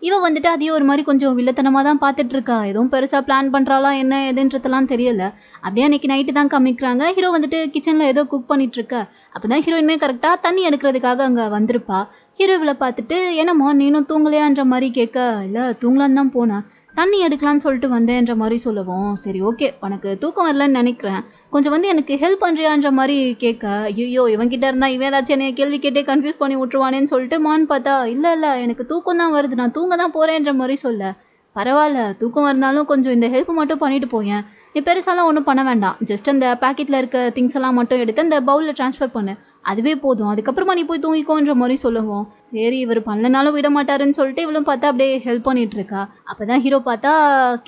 இவன் வந்துட்டு அதையும் ஒரு மாதிரி கொஞ்சம் வில்லத்தனமாக தான் பார்த்துட்டு இருக்கா. எதுவும் பெருசாக பிளான் பண்ணுறாளா என்ன எதுன்றதெல்லாம் தெரியல. அப்படியே அன்றைக்கி நைட்டு தான் காமிக்கிறாங்க. ஹீரோ வந்துட்டு கிச்சனில் ஏதோ குக் பண்ணிட்டு இருக்க. அப்போ தான் ஹீரோயின்மே கரெக்டாக தண்ணி எடுக்கிறதுக்காக அங்கே வந்திருப்பா. ஹீரோவில் பார்த்துட்டு என்னம்மா நீனும் தூங்கலையான்ற மாதிரி கேட்க, இல்லை தூங்கலான்னு தான் போனேன், தண்ணி எடுக்கலான்னு சொல்லிட்டு வந்தேன்ற மாதிரி சொல்லவும், சரி ஓகே உனக்கு தூக்கம் வரலன்னு நினைக்கிறேன், கொஞ்சம் வந்து எனக்கு ஹெல்ப் பண்ணுறியான்ற மாதிரி கேட்க, ஐயோ இவன்கிட்ட இருந்தால் இவன் ஏதாச்சும் என்னை கேள்வி கேட்டே கன்ஃபியூஸ் பண்ணி விட்டுருவானேன்னு சொல்லிட்டு மான் பார்த்தா, இல்லை இல்லை எனக்கு தூக்கம் தான் வருது, நான் தூங்க தான் போகிறேன்ற மாதிரி சொல்ல, பரவாயில்ல தூக்கம் இருந்தாலும் கொஞ்சம் இந்த ஹெல்ப் மட்டும் பண்ணிட்டு போயேன், நீ பெருசாலாம் ஒன்றும் பண்ண வேண்டாம், ஜஸ்ட் அந்த பேக்கெட்டில் இருக்க திங்ஸ் எல்லாம் மட்டும் எடுத்து அந்த பவுலில் ட்ரான்ஸ்ஃபர் பண்ணு, அதுவே போதும், அதுக்கப்புறமா நீ போய் தூங்கிக்கோன்ற மாதிரி சொல்லுவோம். சரி இவர் பண்ணலனாலும் விட மாட்டாருன்னு சொல்லிட்டு இவளும் பார்த்தா அப்படியே ஹெல்ப் பண்ணிட்டு இருக்கா. அப்போ தான் ஹீரோ பார்த்தா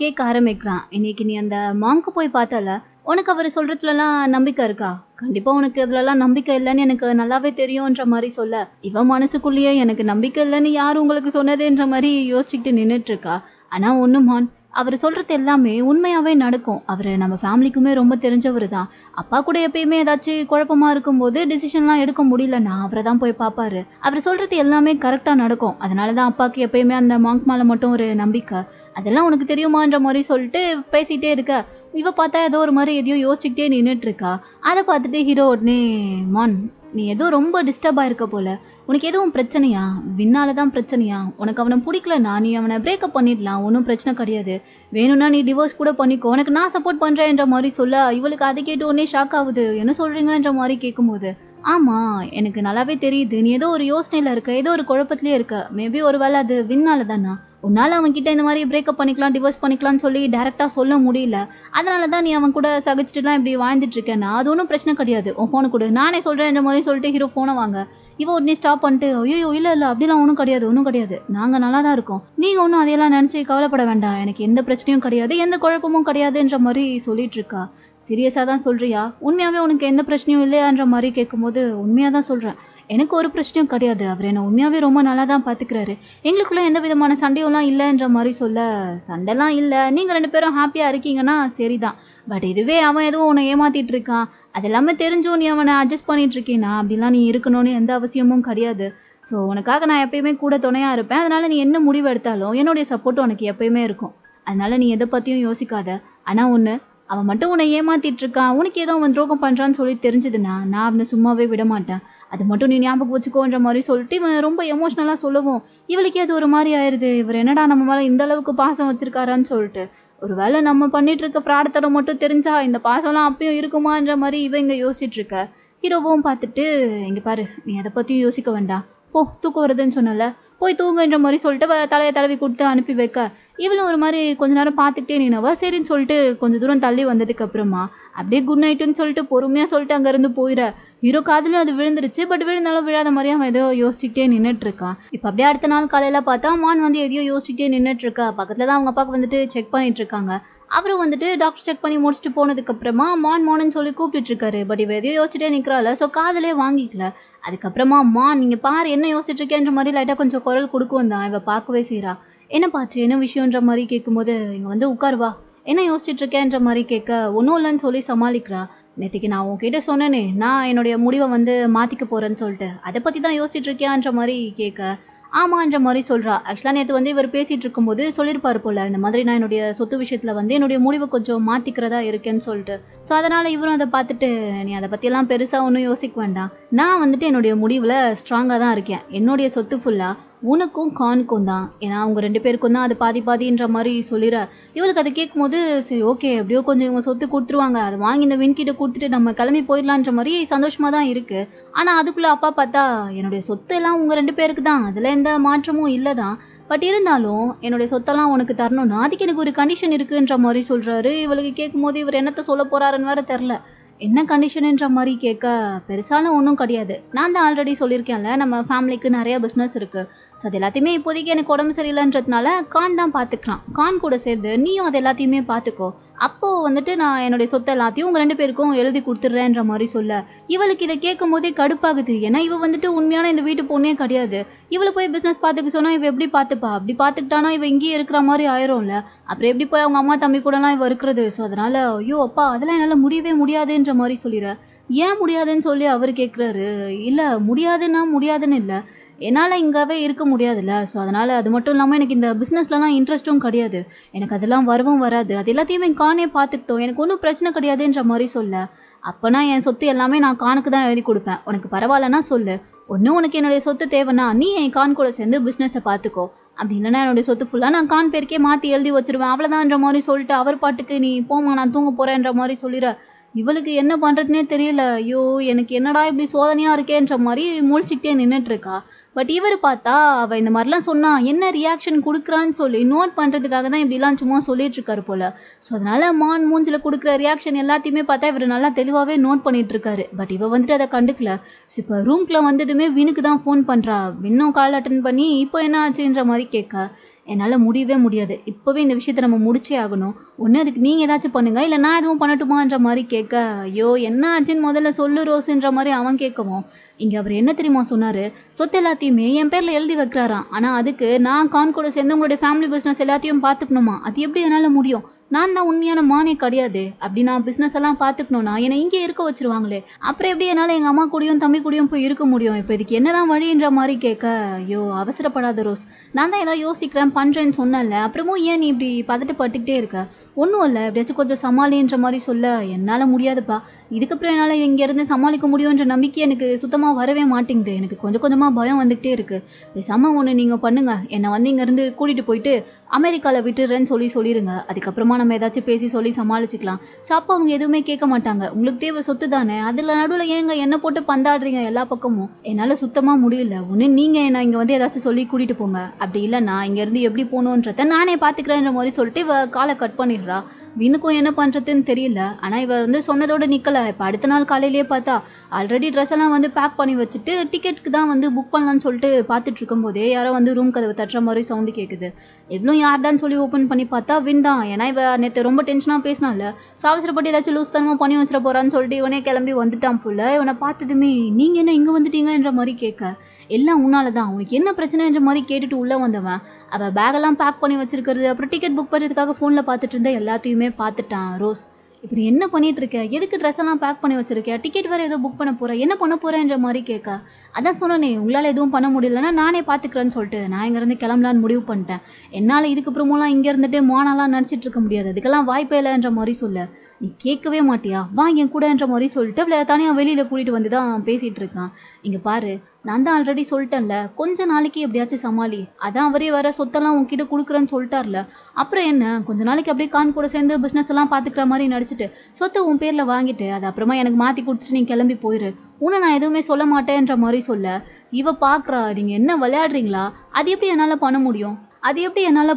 கேட்க ஆரம்பிக்கிறான், இன்னைக்கு நீ அந்த மாங்க்கு போய் பார்த்தல, உனக்கு அவர் சொல்கிறதுலலாம் நம்பிக்கை இருக்கா? கண்டிப்பாக உனக்கு இதுலலாம் நம்பிக்கை இல்லைன்னு எனக்கு நல்லாவே தெரியும்ன்ற மாதிரி சொல்ல, இவன் மனசுக்குள்ளேயே எனக்கு நம்பிக்கை இல்லைன்னு யார் உங்களுக்கு சொன்னதுன்ற மாதிரி யோசிச்சுக்கிட்டு நின்றுட்டுருக்கா. ஆனால் ஒன்று மான், அவர் சொல்கிறது எல்லாமே உண்மையாகவே நடக்கும். அவர் நம்ம ஃபேமிலிக்குமே ரொம்ப தெரிஞ்சவர் தான். அப்பா கூட எப்பயுமே ஏதாச்சும் குழப்பமாக இருக்கும்போது டிசிஷன்லாம் எடுக்க முடியலன்னா அவரை தான் போய் பார்ப்பாரு. அவர் சொல்கிறது எல்லாமே கரெக்டாக நடக்கும். அதனால தான் அப்பாவுக்கு எப்பயுமே அந்த மாங்க் மேலே மட்டும் ஒரு நம்பிக்கை. அதெல்லாம் உனக்கு தெரியுமான்ற மாதிரி சொல்லிட்டு பேசிகிட்டே இருக்க, இவ பார்த்தா ஏதோ ஒரு மாதிரி எதையோ யோசிச்சுக்கிட்டே நின்றுட்டுருக்கா. அதை பார்த்துட்டு ஹீரோ உடனே, மான் நீ ஏதோ ரொம்ப டிஸ்டர்பாக இருக்க போல, உனக்கு எதுவும் பிரச்சனையா? வின்னால தான் பிரச்சனையா? உனக்கு அவனை பிடிக்கலன்னா நீ அவனை பிரேக்கப் பண்ணிடலாம், ஒன்றும் பிரச்சனை கிடையாது, வேணும்னா நீ டிவோர்ஸ் கூட பண்ணிக்கோ, உனக்கு நான் சப்போர்ட் பண்ணுறேன்ற மாதிரி சொல்ல, இவளுக்கு அதை கேட்டு உடனே ஷாக் ஆகுது. என்ன சொல்கிறீங்கன்ற மாதிரி கேட்கும்போது, ஆமாம் எனக்கு நல்லாவே தெரியுது நீ ஏதோ ஒரு யோசனையில் இருக்க, ஏதோ ஒரு குழப்பத்திலே இருக்க, மேபி ஒரு வேளை அது வின்னால தானா, உன்னால் அவன்கிட்ட இந்த மாதிரி பிரேக்கப் பண்ணிக்கலாம் டிவோர்ஸ் பண்ணிக்கலாம்னு சொல்லி டேரெக்டாக சொல்ல முடியல, அதனால தான் நீ அவன் கூட சகிச்சுட்டுலாம் இப்படி வாழ்ந்துட்டுருக்கேன்னா அது ஒன்றும் பிரச்சனை கிடையாது, உன் ஃபோனை கொடு நானே சொல்கிறேன்ற மாதிரி சொல்லிட்டு ஹீரோ ஃபோனை வாங்க. இவன் உடனே ஸ்டாப் பண்ணிட்டு, ஐயோ இல்லை இல்லை அப்படிலாம் ஒன்றும் கிடையாது, ஒன்றும் கிடையாது, நாங்கள் நல்லா தான் இருக்கோம், நீங்கள் ஒன்றும் அதையெல்லாம் நினச்சி கவலைப்பட வேண்டாம், எனக்கு எந்த பிரச்சனையும் கிடையாது, எந்த குழப்பமும் கிடையாதுன்ற மாதிரி சொல்லிட்டு இருக்கா. சீரியஸாக தான் சொல்கிறியா? உண்மையாகவே உனக்கு எந்த பிரச்சனையும் இல்லையான்ற மாதிரி கேட்கும்போது, உண்மையாக தான் சொல்கிறேன், எனக்கு ஒரு பிரச்சனையும் கிடையாது, அவர் என்னை உண்மையாகவே ரொம்ப நல்லா தான் பார்த்துக்கிறாரு, எங்களுக்குள்ளே எந்த விதமான சண்டையெல்லாம் இல்லைன்ற மாதிரி சொல்ல, சண்டைலாம் இல்லை, நீங்கள் 2 பேரும் ஹாப்பியாக இருக்கீங்கன்னா சரி தான், பட் இதுவே அவன் எதுவும் உன்னை ஏமாற்றிட்டு இருக்கான், அது எல்லாமே தெரிஞ்சும் நீ அவனை அட்ஜஸ்ட் பண்ணிட்டு இருக்கேனா, அப்படிலாம் நீ இருக்கணும்னு எந்த அவசியமும் கிடையாது. ஸோ உனக்காக நான் எப்பயுமே கூட துணையாக இருப்பேன், அதனால் நீ என்ன முடிவு எடுத்தாலும் என்னுடைய சப்போர்ட் உனக்கு எப்பயுமே இருக்கும், அதனால் நீ எதை பற்றியும் யோசிக்காத. ஆனால் ஒன்று, அவன் மட்டும் உன்னை ஏமாத்திட்டு இருக்கான், உனக்கு ஏதோ அவன் துரோகம் பண்ணுறான்னு சொல்லி தெரிஞ்சதுன்னா நான் அவனை சும்மாவே விட மாட்டேன், அது மட்டும் நீ ஞாபகம் வச்சுக்கோன்ற மாதிரி சொல்லிட்டு இவன் ரொம்ப எமோஷ்னலாக சொல்லவும், இவளுக்கே அது ஒரு மாதிரி ஆயிடுது, இவர் என்னடா நம்ம மேலே இந்த அளவுக்கு பாசம் வச்சிருக்காரான்னு சொல்லிட்டு, ஒரு வேளை நம்ம பண்ணிட்டு இருக்க பிராடத்தனம் மட்டும் தெரிஞ்சா இந்த பாசம்லாம் அப்பயும் இருக்குமான்ற மாதிரி இவன் இங்கே யோசிச்சுட்டு இருக்க. ஹீரோவும் பார்த்துட்டு, இங்கே பாரு நீ அதை பற்றியும் யோசிக்க வேண்டாம், போ தூக்கம் வருதுன்னு சொன்னல, போய் தூங்குன்ற மாதிரி சொல்லிட்டு தலையை தடவி கொடுத்து அனுப்பி வைக்க, இவளும் ஒரு மாதிரி கொஞ்ச நேரம் பார்த்துக்கிட்டே நினவா சரின்னு சொல்லிட்டு கொஞ்சம் தூரம் தள்ளி வந்ததுக்கு அப்புறமா அப்படியே குட் நைட்டுன்னு சொல்லிட்டு பொறுமையாக சொல்லிட்டு அங்கேருந்து போயிட. ஹீரோ காதுலையும் அது விழுந்துருச்சு, பட் விழுந்தாலும் விழாத மாதிரியே அவன் ஏதோ யோசிச்சுக்கிட்டே நின்றுட்டுருக்கான். இப்போ அப்படியே அடுத்த நாள் காலையில் பார்த்தா மான் வந்து எதையோ யோசிச்சுட்டே நின்றுட்டுருக்கா. பக்கத்தில் தான் அவங்க அப்பாவுக்கு வந்துட்டு செக் பண்ணிட்டு இருக்காங்க. அவரும் வந்துட்டு டாக்டர் செக் பண்ணி முடிச்சுட்டு போனதுக்கப்புறமா மான்னு சொல்லி கூப்பிட்டுட்டு இருக்காரு. பட் இவ எதையோ யோசிச்சுட்டே நிற்கிறாள், ஸோ காதலே வாங்கிக்கல. அதுக்கப்புறமா நீங்கள் பாரு என்ன யோசிச்சுட்டு இருக்கேன்ற மாதிரி லைட்டாக கொஞ்சம் குரல் கொடுக்கும் தான். இவ பார்க்கவே செய்கிறா. என்ன பாச்சு என்ன விஷயன்ற மாதிரி கேட்கும்போது, இங்கே வந்து உட்காருவா, என்ன யோசிச்சுட்டு இருக்கேன்ற மாதிரி கேட்க, ஒன்றும் இல்லைன்னு சொல்லி சமாளிக்கிறா. நேற்றுக்கு நான் உன்கிட்ட சொன்னேனே நான் என்னுடைய முடிவை வந்து மாற்றிக்க போகிறேன்னு சொல்லிட்டு, அதை பற்றி தான் யோசிச்சுட்டு இருக்கியான்ற மாதிரி கேட்க, ஆமான்ற மாதிரி சொல்கிறா. ஆக்சுவலாக நேற்று வந்து இவர் பேசிகிட்டு இருக்கும்போது சொல்லியிருப்பார் போல், இந்த மாதிரி நான் என்னுடைய சொத்து விஷயத்தில் வந்து என்னுடைய முடிவை கொஞ்சம் மாற்றிக்கிறதா இருக்கேன்னு சொல்லிட்டு. ஸோ அதனால் இவரும் அதை பார்த்துட்டு, நீ அதை பற்றியெல்லாம் பெருசாக ஒன்றும் யோசிக்க வேண்டாம், நான் வந்துட்டு என்னுடைய முடிவில் ஸ்ட்ராங்காக தான் இருக்கேன், என்னுடைய சொத்து ஃபுல்லாக உனக்கும் கானுக்கும் தான், ஏன்னா அவங்க 2 பேருக்கும் தான் அது பாதி பாதின்ற மாதிரி சொல்லிடுற. இவளுக்கு அதை கேட்கும்போது சரி ஓகே எப்படியோ கொஞ்சம் இவங்க சொத்து கொடுத்துருவாங்க, அதை வாங்கி இந்த வின்கிட்ட கொடுத்துட்டு நம்ம கிளம்பி போயிடலான்ற மாதிரி சந்தோஷமாக தான் இருக்குது. ஆனால் அதுக்குள்ளே அப்பா பார்த்தா, என்னுடைய சொத்து எல்லாம் உங்கள் 2 பேருக்கு தான், அதில் எந்த மாற்றமும் இல்லை தான், பட் இருந்தாலும் என்னுடைய சொத்தெல்லாம் உனக்கு தரணும்னா அதுக்கு எனக்கு ஒரு கண்டிஷன் இருக்குன்ற மாதிரி சொல்கிறாரு. இவளுக்கு கேட்கும்போது இவர் என்னத்தை சொல்ல போகிறாருன்னு வேறு தெரில. என்ன கண்டிஷன்ன்ற மாதிரி கேட்க, பெருசாலாம் ஒன்றும் கிடையாது. நான் தான் ஆல்ரெடி சொல்லியிருக்கேன்ல, நம்ம ஃபேமிலிக்கு நிறைய பிஸ்னஸ் இருக்குது. ஸோ அது எல்லாத்தையுமே இப்போதைக்கு எனக்கு உடம்பு சரியில்லைன்றதுனால கான் தான் பார்த்துக்கிறான். கான் கூட சேர்ந்து நீயும் அது எல்லாத்தையுமே பார்த்துக்கோ. அப்போது வந்துட்டு நான் என்னுடைய சொத்தை எல்லாத்தையும் உங்கள் 2 பேருக்கும் எழுதி கொடுத்துட்றேன்ற மாதிரி சொல்ல, இவளுக்கு இதை கேட்கும் போதே கடுப்பாகுது. ஏன்னா இவ வந்துட்டு உண்மையான இந்த வீட்டு பொண்ணே கிடையாது. இவளை போய் பிஸ்னஸ் பார்த்துக்க சொன்னால் இவ எப்படி பார்த்துப்பா? அப்படி பார்த்துக்கிட்டானா இவ இங்கேயே இருக்கிற மாதிரி ஆயிரும்ல. அப்புறம் எப்படி போய் அவங்க அம்மா தம்பி கூடலாம் இவ இருக்கிறது? ஸோ அதனால் ஐயோ அப்பா அதெல்லாம் என்னால் முடியவே முடியாதுன்ற மாதிரி சொல்லிடுற. ஏன் முடியாதுன்னு சொல்லி அவர் கேட்குறாரு. இல்லை முடியாதுன்னா முடியாதுன்னு இல்லை, என்னால் இங்கேவே இருக்க முடியாதுல்ல. ஸோ அதனால் அது மட்டும் இல்லாமல் எனக்கு இந்த பிஸ்னஸ்லலாம் இன்ட்ரெஸ்ட்டும் கிடையாது. எனக்கு அதெல்லாம் வரவும் வராது. அது எல்லாத்தையுமே கானே பார்த்துக்கிட்டோம். எனக்கு ஒன்றும் பிரச்சனை கிடையாதுன்ற மாதிரி சொல்ல, அப்போனா என் சொத்து எல்லாமே நான் கானுக்கு தான் எழுதி கொடுப்பேன். உனக்கு பரவாயில்லன்னா சொல்லு. ஒன்றும் உனக்கு என்னுடைய சொத்து தேவைன்னா நீ என் கான் கூட சேர்ந்து பிஸ்னஸை பார்த்துக்கோ. அப்படி இல்லைன்னா என்னுடைய சொத்து ஃபுல்லாக நான் கான் பேருக்கே மாற்றி எழுதி வச்சிருவேன். அவ்வளோதான்ற மாதிரி சொல்லிட்டு அவர் பாட்டுக்கு நீ போமா நான் தூங்க போகிறேன்ற மாதிரி சொல்லிடுற. இவளுக்கு என்ன பண்ணுறதுனே தெரியல. ஐயோ எனக்கு என்னடா இப்படி சோதனையாக இருக்கேன்ற மாதிரி முழிச்சிக்கிட்டே நின்றுட்டுருக்கா. பட் இவர் பார்த்தா அவள் இந்த மாதிரிலாம் சொன்னா என்ன ரியாக்ஷன் கொடுக்குறான்னு சொல்லி நோட் பண்ணுறதுக்காக தான் இப்படிலாம் சும்மா சொல்லிட்டுருக்காரு போல். ஸோ அதனால் மான் மூஞ்சில் கொடுக்குற ரியாக்ஷன் எல்லாத்தையுமே பார்த்தா இவர் நல்லா தெளிவாகவே நோட் பண்ணிகிட்ருக்காரு. பட் இவ வந்துட்டு அதை கண்டுக்கல. ஸோ இப்போ ரூம்குள்ளே வந்ததுமே வினுக்கு தான் ஃபோன் பண்ணுறா. வின்னும் கால் அட்டன் பண்ணி இப்போ என்ன ஆச்சுன்ற மாதிரி கேட்க, என்னால் முடியவே முடியாது. இப்போவே இந்த விஷயத்தை நம்ம முடிச்சே ஆகணும். ஒன்று அதுக்கு நீங்கள் ஏதாச்சும் பண்ணுங்கள், இல்லை நான் எதுவும் பண்ணட்டுமான்ற மாதிரி கேட்க, ஐயோ என்ன ஆச்சுன்னு முதல்ல சொல்லு ரோஸுன்ற மாதிரி அவன் கேட்கவும், இங்கே அவர் என்ன தெரியுமா சொன்னார்? சொத்து எல்லாத்தையுமே என் பேரில் எழுதி வைக்கிறாராம். ஆனால் அதுக்கு நான் கான் கூட சேர்ந்து உங்களுடைய ஃபேமிலி பிஸ்னஸ் எல்லாத்தையும் பார்த்துக்கணுமா? அது எப்படி என்னால் முடியும்? நான் தான் உண்மையான மானே கிடையாது. அப்படி நான் பிஸ்னஸ் எல்லாம் பார்த்துக்கணும்னா என்னை இங்கே இருக்க வச்சிருவாங்களே. அப்புறம் எப்படி என்னால் எங்கள் அம்மா கூடயும் தம்பி கூடயும் போய் இருக்க முடியும்? இப்போ இதுக்கு என்னதான் வழின்ற மாதிரி கேட்க, ஐயோ அவசரப்படாத ரோஸ், நான் தான் ஏதோ யோசிக்கிறேன் பண்ணுறேன்னு சொன்னேன்ல, அப்புறமும் ஏன் நீ இப்படி பதட்டப்பட்டுக்கிட்டே இருக்க? ஒன்றும் இல்லை, எப்படியாச்சும் கொஞ்சம் சமாளின்ற மாதிரி சொல்ல, என்னால் முடியாதுப்பா. இதுக்கப்புறம் என்னால் இங்கேருந்து சமாளிக்க முடியுன்ற நம்பிக்கை எனக்கு சுத்தமாக வரவே மாட்டேங்குது. எனக்கு கொஞ்சம் கொஞ்சமாக பயம் வந்துக்கிட்டே இருக்குது. பேசாமல் ஒன்று நீங்கள் பண்ணுங்கள், என்னை வந்து இங்கேருந்து கூட்டிகிட்டு போயிட்டு அமெரிக்காவில் விட்டுறேன்னு சொல்லிடுங்க. அதுக்கப்புறமா நம்ம ஏதாச்சும் பேசி சொல்லி சமாளிச்சுக்கலாம். ஸோ அப்போ அவங்க எதுவுமே கேட்க மாட்டாங்க. உங்களுக்கு தேவை சொத்து தானே, அதில் நடுவில் ஏங்க என்னை போட்டு பந்தாடுறீங்க எல்லா பக்கமும்? என்னால் சுத்தமாக முடியல. ஒன்று நீங்கள் என்னை இங்கே வந்து ஏதாச்சும் சொல்லி கூட்டிகிட்டு போங்க, அப்படி இல்லை நான் இங்கேருந்து எப்படி போகணுன்றத நானே பார்த்துக்கிறேன்ற மாதிரி சொல்லிட்டு இவ காலை கட் பண்ணிடுறா. வினுக்கும் என்ன பண்ணுறதுன்னு தெரியல. ஆனால் இவ வந்து சொன்னதோடு நிற்கலை. இப்போ அடுத்த நாள் காலையிலேயே பார்த்தா ஆல்ரெடி ட்ரெஸ் எல்லாம் வந்து பேக் பண்ணி வச்சுட்டு டிக்கெட்டுக்கு தான் வந்து புக் பண்ணலான்னு சொல்லிட்டு பார்த்துட்டு இருக்கும்போதே யாரோ வந்து ரூம் கதவை தட்டுற மாதிரி சவுண்டு கேட்குது. எவ்வளோ யார்டான்னு சொல்லி ஓப்பன் பண்ணி பார்த்தா வின் தான். ஏன்னா இவ நேற்று ரொம்ப டென்ஷனாக பேசினால, அவசரப்பட்டு ஏதாச்சும் லூஸ் தனமாக பண்ணி வச்சிட போகிறான்னு சொல்லிட்டு இவனே கிளம்பி வந்துட்டான் போல. இவனை பார்த்ததுமே நீங்கள் என்ன இங்கே வந்துட்டீங்கன்ற மாதிரி கேட்க, எல்லாம் உன்னால தான், உனக்கு என்ன பிரச்சனைன்ற மாதிரி கேட்டுட்டு உள்ளே வந்தவன் அவள் பேக்கெல்லாம் பேக் பண்ணி வச்சிருக்கிறது, அப்புறம் டிக்கெட் புக் பண்ணுறதுக்காக ஃபோனில் பார்த்துட்டு இருந்த எல்லாத்தையுமே பார்த்துட்டான். ரோஸ் இப்படி என்ன பண்ணிட்டு இருக்க? எதுக்கு ட்ரெஸ் எல்லாம் பேக் பண்ணி வச்சிருக்க? டிக்கெட் வேறு ஏதோ புக் பண்ண போகிறேன், என்ன பண்ண போகிறேன்ற மாதிரி கேட்க, அதான் சொன்னனே உங்களால் எதுவும் பண்ண முடியலன்னா நானே பார்த்துக்கிறேன்னு சொல்லிட்டு நான் இங்கேருந்து கிளம்பலான்னு முடிவு பண்ணிட்டேன். என்னால் இதுக்கப்புறமெல்லாம் இங்கே இருந்துட்டு மானாலாம் நடிச்சிட்டு இருக்க முடியாது, அதுக்கெல்லாம் வாய்ப்பே இல்லைன்ற மாதிரி சொல்ல, நீ கேட்கவே மாட்டியா, வா என் கூடன்ற மாதிரி சொல்லிட்டு அவளை தனியாக வெளியில் கூட்டிகிட்டு வந்து தான் பேசிகிட்டு இருக்கான். இங்கே பாரு, நான் தான் ஆல்ரெடி சொல்லிட்டேன்ல, கொஞ்ச நாளைக்கு எப்படியாச்சும் சமாளி. அதான் அவரே வர சொத்தெல்லாம் உங்ககிட்ட கொடுக்குறேன்னு சொல்லிட்டார்ல, அப்புறம் என்ன கொஞ்ச நாளைக்கு அப்படியே கான் கூட சேர்ந்து பிஸ்னஸ் எல்லாம் பார்த்துக்கிற மாதிரி நடிச்சிட்டு சொத்தை உன் பேரில் வாங்கிட்டு அது அப்புறமா எனக்கு மாற்றி கொடுத்துட்டு நீ கிளம்பி போயிரு, உன்னை நான் எதுவுமே சொல்ல மாட்டேன்ற மாதிரி சொல்ல, இவ பார்க்குறா, நீங்கள் என்ன விளையாடுறீங்களா? அது எப்படி என்னால்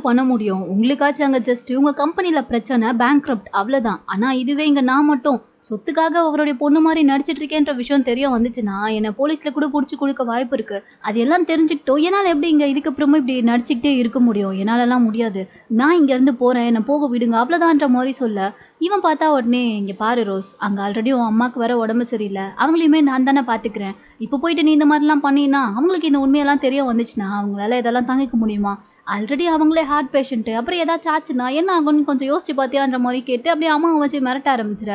பண்ண முடியும்? உங்களுக்காச்சும் அங்கே ஜஸ்ட் உங்கள் கம்பெனியில் பிரச்சனை, பேங்க்ரப்ட், அவ்வளோதான். ஆனால் இதுவே இங்கே நான் மட்டும் சொத்துக்காக அவருடைய பொண்ணு மாதிரி நடிச்சிட்டு இருக்கேன்ற விஷயம் தெரிய வந்துச்சுன்னா என்னை போலீஸில் கூட பிடிச்சி கொடுக்க வாய்ப்பு இருக்குது. அது எல்லாம் தெரிஞ்சுக்கிட்டோம். என்னால் எப்படி இங்கே இதுக்கப்புறமா இப்படி நடிச்சிக்கிட்டே இருக்க முடியும்? என்னாலலாம் முடியாது. நான் இங்கேருந்து போகிறேன், என்னை போக விடுங்க, அவ்வளோதான்ற மாதிரி சொல்ல, இவன் பார்த்தா உடனே, இங்கே பாரு ரோஸ், அங்கே ஆல்ரெடி உன் அம்மாவுக்கு வர உடம்பு சரியில்லை, அவங்களையுமே நான் தானே பார்த்துக்கிறேன். இப்போ போயிட்டு நீ இந்த மாதிரிலாம் பண்ணினா அவங்களுக்கு இந்த உண்மையெல்லாம் தெரிய வந்துச்சுன்னா அவங்களால இதெல்லாம் தாங்கிக்க முடியுமா? ஆல்ரெடி அவங்களே ஹார்ட் பேஷண்ட்டு, அப்புறம் ஏதாச்சும் ஆச்சுன்னா என்ன ஆகும்னு கொஞ்சம் யோசிச்சு பார்த்தியான்ற மாதிரி கேட்டு அப்படியே அம்மாவை வச்சு மிரட்ட ஆரம்பிச்சிட.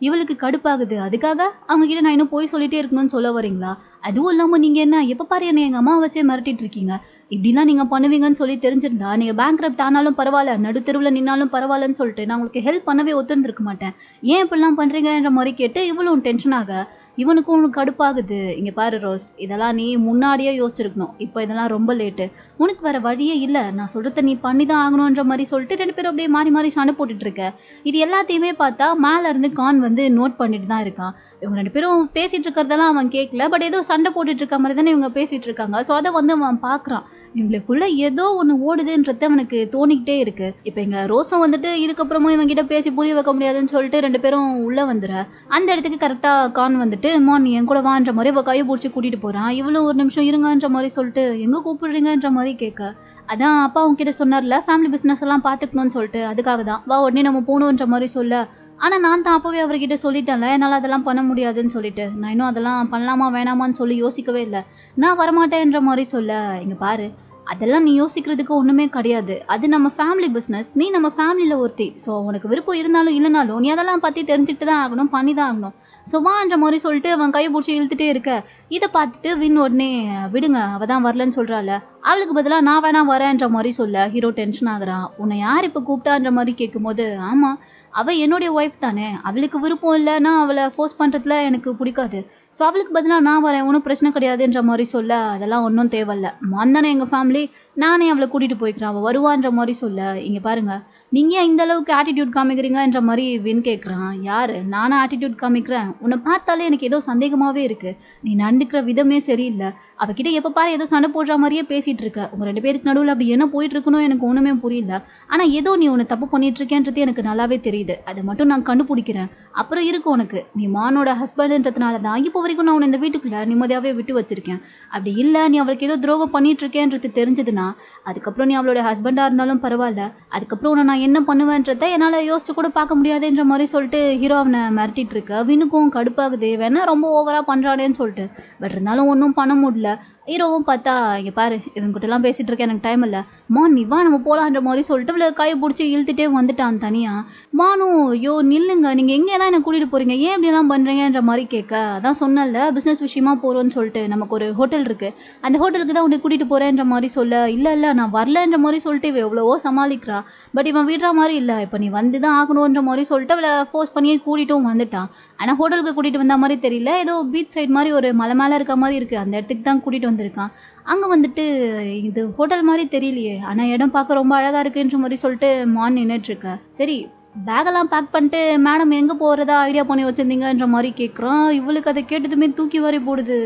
இவளுக்கு கடுப்பாகுது. அதுக்காக அவங்ககிட்ட நான் இன்னும் போய் சொல்லிட்டே இருக்கணும்னு சொல்ல வரீங்களா? அதுவும் இல்லாமல் நீங்கள் என்ன எப்போ பாரு என்னை எங்கள் அம்மா வச்சே மிரட்டிட்டு இருக்கீங்க. இப்படிலாம் நீங்கள் பண்ணுவீங்கன்னு சொல்லி தெரிஞ்சிருந்தா நீங்கள் பேங்க்ரப்ட் ஆனாலும் பரவாயில்ல, நடுத்தெருவில் நின்னாலும் பரவாயில்லன்னு சொல்லிட்டு நான் உங்களுக்கு ஹெல்ப் பண்ணவே ஒத்துருந்துருக்க மாட்டேன். ஏன் இப்படிலாம் பண்ணுறீங்கன்ற மாதிரி கேட்டு இவளும் டென்ஷனாக, இவனுக்கும் உனக்கு கடுப்பாகுது. இங்கே பாரு ரோஸ், இதெல்லாம் நீ முன்னாடியே யோசிச்சிருக்கணும். இப்போ இதெல்லாம் ரொம்ப லேட்டு, உனக்கு வேறு வழியே இல்லை, நான் சொல்கிறத நீ பண்ணி தான் ஆகணுன்ற மாதிரி சொல்லிட்டு 2 பேரும் அப்படியே மாறி மாறி சண்டை போட்டுட்ருக்க. இது எல்லாத்தையுமே பார்த்தா மேலே இருந்து கான் வந்து நோட் பண்ணிட்டு தான் இருக்கான். இவங்க 2 பேரும் பேசிட்டு இருக்கிறதெல்லாம் அவன் கேட்கல. பட் ஏதோ சண்டை போட்டுட்டு இருக்க மாதிரி தானே இவங்க பேசிட்டு இருக்காங்க. ஸோ அதை வந்து அவன் பார்க்குறான். இவங்களுக்குள்ள ஏதோ ஒன்று ஓடுதுன்றது அவனுக்கு தோணிக்கிட்டே இருக்கு. இப்போ இங்கே ரோஸும் வந்துட்டு இதுக்கப்புறமும் இவங்கிட்ட பேசி புரிய வைக்க முடியாதுன்னு சொல்லிட்டு 2 பேரும் உள்ளே வந்துடுற அந்த இடத்துக்கு கரெக்டாக கான் வந்துட்டு நீ என் கூட வான்ற மாதிரி அவள் கையை பிடிச்சி கூட்டிகிட்டு போகிறான். இவளும் ஒரு நிமிஷம் இருங்கன்ற மாதிரி சொல்லிட்டு எங்கே கூப்பிடுறீங்கன்ற மாதிரி கேட்க, அதான் அப்பா உங்ககிட்ட சொன்னார்ல ஃபேமிலி பிஸ்னஸ் எல்லாம் பார்த்துக்கணும்னு சொல்லிட்டு, அதுக்காக தான் வா உடனே நம்ம போகணுன்ற மாதிரி சொல்ல, ஆனால் நான் தான் அப்போவே அவர்கிட்ட சொல்லிட்டேன்ல என்னால் அதெல்லாம் பண்ண முடியாதுன்னு சொல்லிட்டு, நான் இன்னும் அதெல்லாம் பண்ணலாமா வேணாமான்னு சொல்லி யோசிக்கவே இல்லை, நான் வரமாட்டேன்ற மாதிரி சொல்ல, இங்கே பாரு அதெல்லாம் நீ யோசிக்கிறதுக்கு ஒன்றுமே கிடையாது. அது நம்ம ஃபேமிலி பிஸ்னஸ். நீ நம்ம ஃபேமிலியில் ஒருத்தி. ஸோ உனக்கு விருப்பம் இருந்தாலும் இல்லைனாலும் நீ அதெல்லாம் பற்றி தெரிஞ்சுக்கிட்டு தான் ஆகணும், பண்ணி தான் ஆகணும். ஸோ வான்ற மாதிரி சொல்லிட்டு அவன் கையை பிடிச்சி இழுத்துட்டே இருக்க, இதை பார்த்துட்டு வின் உடனே விடுங்க அவள் தான் வரலன்னு சொல்கிறாள், அவளுக்கு பதிலாக நான் வேணா வரேன்ற மாதிரி சொல்ல ஹீரோ டென்ஷன் ஆகுறான். உன்னை யார் இப்போ கூப்பிட்டான்ற மாதிரி கேட்கும்போது, ஆமாம் அவள் என்னுடைய ஒய்ஃப் தானே, அவளுக்கு விருப்பம் இல்லைன்னா அவளை ஃபோர்ஸ் பண்ணுறதுல எனக்கு பிடிக்காது. ஸோ அவளுக்கு பதிலாக நான் வரேன், ஒன்றும் பிரச்சனை கிடையாதுன்ற மாதிரி சொல்ல, அதெல்லாம் ஒன்றும் தேவையில்ல, தானே எங்கள் ஃபேமிலி, நானே அவளை கூட்டிகிட்டு போய்க்கிறேன், அவள் வருவான்ற மாதிரி சொல்ல, இங்கே பாருங்கள் நீங்கள் ஏன் இந்த அளவுக்கு ஆட்டிடியூட் காமிக்கிறீங்கன்ற மாதிரி வின் கேட்குறான். யார் நானும் ஆட்டிடியூட் காமிக்கிறேன்? உன்னை பார்த்தாலே எனக்கு ஏதோ சந்தேகமாகவே இருக்குது, நீ நடந்துக்கிற விதமே சரியில்லை, அவகிட்ட எப்போ பாரு ஏதோ சண்டை போடுற மாதிரியே பேசிகிட்டு இருக்க, உங்கள் 2 பேருக்கு நடுவில் அப்படி என்ன போயிட்டு இருக்கணும் எனக்கு ஒன்றுமே புரியல, ஆனால் ஏதோ நீ ஒன்று தப்பு பண்ணிட்டு இருக்கேன்றது எனக்கு நல்லாவே தெரியுது, அதை மட்டும் நான் கண்டுபிடிக்கிறேன், அப்புறம் இருக்கு உனக்கு, நீ மானோட ஹஸ்பண்டுன்றதுனால தான் இப்போ வரைக்கும் நான் உன்னை இந்த வீட்டுக்குள்ளே நிம்மதியாகவே விட்டு வச்சிருக்கேன், அப்படி இல்லை நீ அவளுக்கு ஏதோ துரோகம் பண்ணிட்டு இருக்கேன்றது தெரிஞ்சதுன்னா அதுக்கப்புறம் நீ அவளோட ஹஸ்பண்டாக இருந்தாலும் பரவாயில்ல, அதுக்கப்புறம் உன்னை நான் என்ன பண்ணுவேன்றதை என்னால் யோசிச்சு கூட பார்க்க முடியாதுன்ற மாதிரி சொல்லிட்டு ஹீரோ அவனை மிரட்டிட்டு இருக்க. வினுக்கும் கடுப்பாகுது, வேணா ரொம்ப ஓவராக பண்ணுறானேன்னு சொல்லிட்டு, பட் இருந்தாலும் ஒன்றும் பண்ண முடியல. ஹீரோவும் பார்த்தா, இங்கே பாரு இவங்ககிட்டலாம் பேசிகிட்டு இருக்கேன், எனக்கு டைம் இல்லை, நீ வா நம்ம போகலான்ற மாதிரி சொல்லிட்டு இவளை கையை பிடிச்சி இழுத்துட்டே வந்துட்டான் தனியாக. மானும் ஐயோ நில்லுங்க, நீங்கள் எங்கே தான் என்னை கூட்டிகிட்டு போகிறீங்க, ஏன் இப்படிலாம் பண்ணுறீங்கன்ற மாதிரி கேட்க, அதான் சொன்னல பிஸ்னஸ் விஷயமா போகிறோன்னு சொல்லிட்டு நமக்கு ஒரு ஹோட்டல் இருக்குது, அந்த ஹோட்டலுக்கு தான் உன்னை கூட்டிகிட்டு போகிறேன்ற மாதிரி சொல்ல, இல்லை நான் வரலன்ற மாதிரி சொல்லிட்டு இவ எவ்வளவோ சமாளிக்கிறா, பட் இவன் விடுற மாதிரி இல்லை, இப்போ நீ வந்து தான் ஆகணுன்ற மாதிரி சொல்லிட்டு அவளை ஃபோர்ஸ் பண்ணியே கூட்டிகிட்டும் வந்துட்டான். ஆனால் ஹோட்டலுக்கு கூட்டிகிட்டு வந்த மாதிரி தெரியல, ஏதோ பீச் சைட் மாதிரி ஒரு மலை மேலே இருக்க மாதிரி இருக்குது, அந்த இடத்துக்கு தான் கூட்டிகிட்டு வந்திருக்கான். அங்கே வந்துட்டு இது ஹோட்டல் மாதிரி தெரியலையே, ஆனால் இடம் பார்க்க ரொம்ப அழகாக இருக்குன்ற மாதிரி சொல்லிட்டு நின்றுட்டுருக்க. சரி பேகெல்லாம் பேக் பண்ணிட்டு மேடம் எங்கே போகிறதா ஐடியா பண்ணி வச்சுருந்தீங்கன்ற மாதிரி கேட்குறான். இவளுக்கு அதை கேட்டதுமே தூக்கி வாரி போடுது.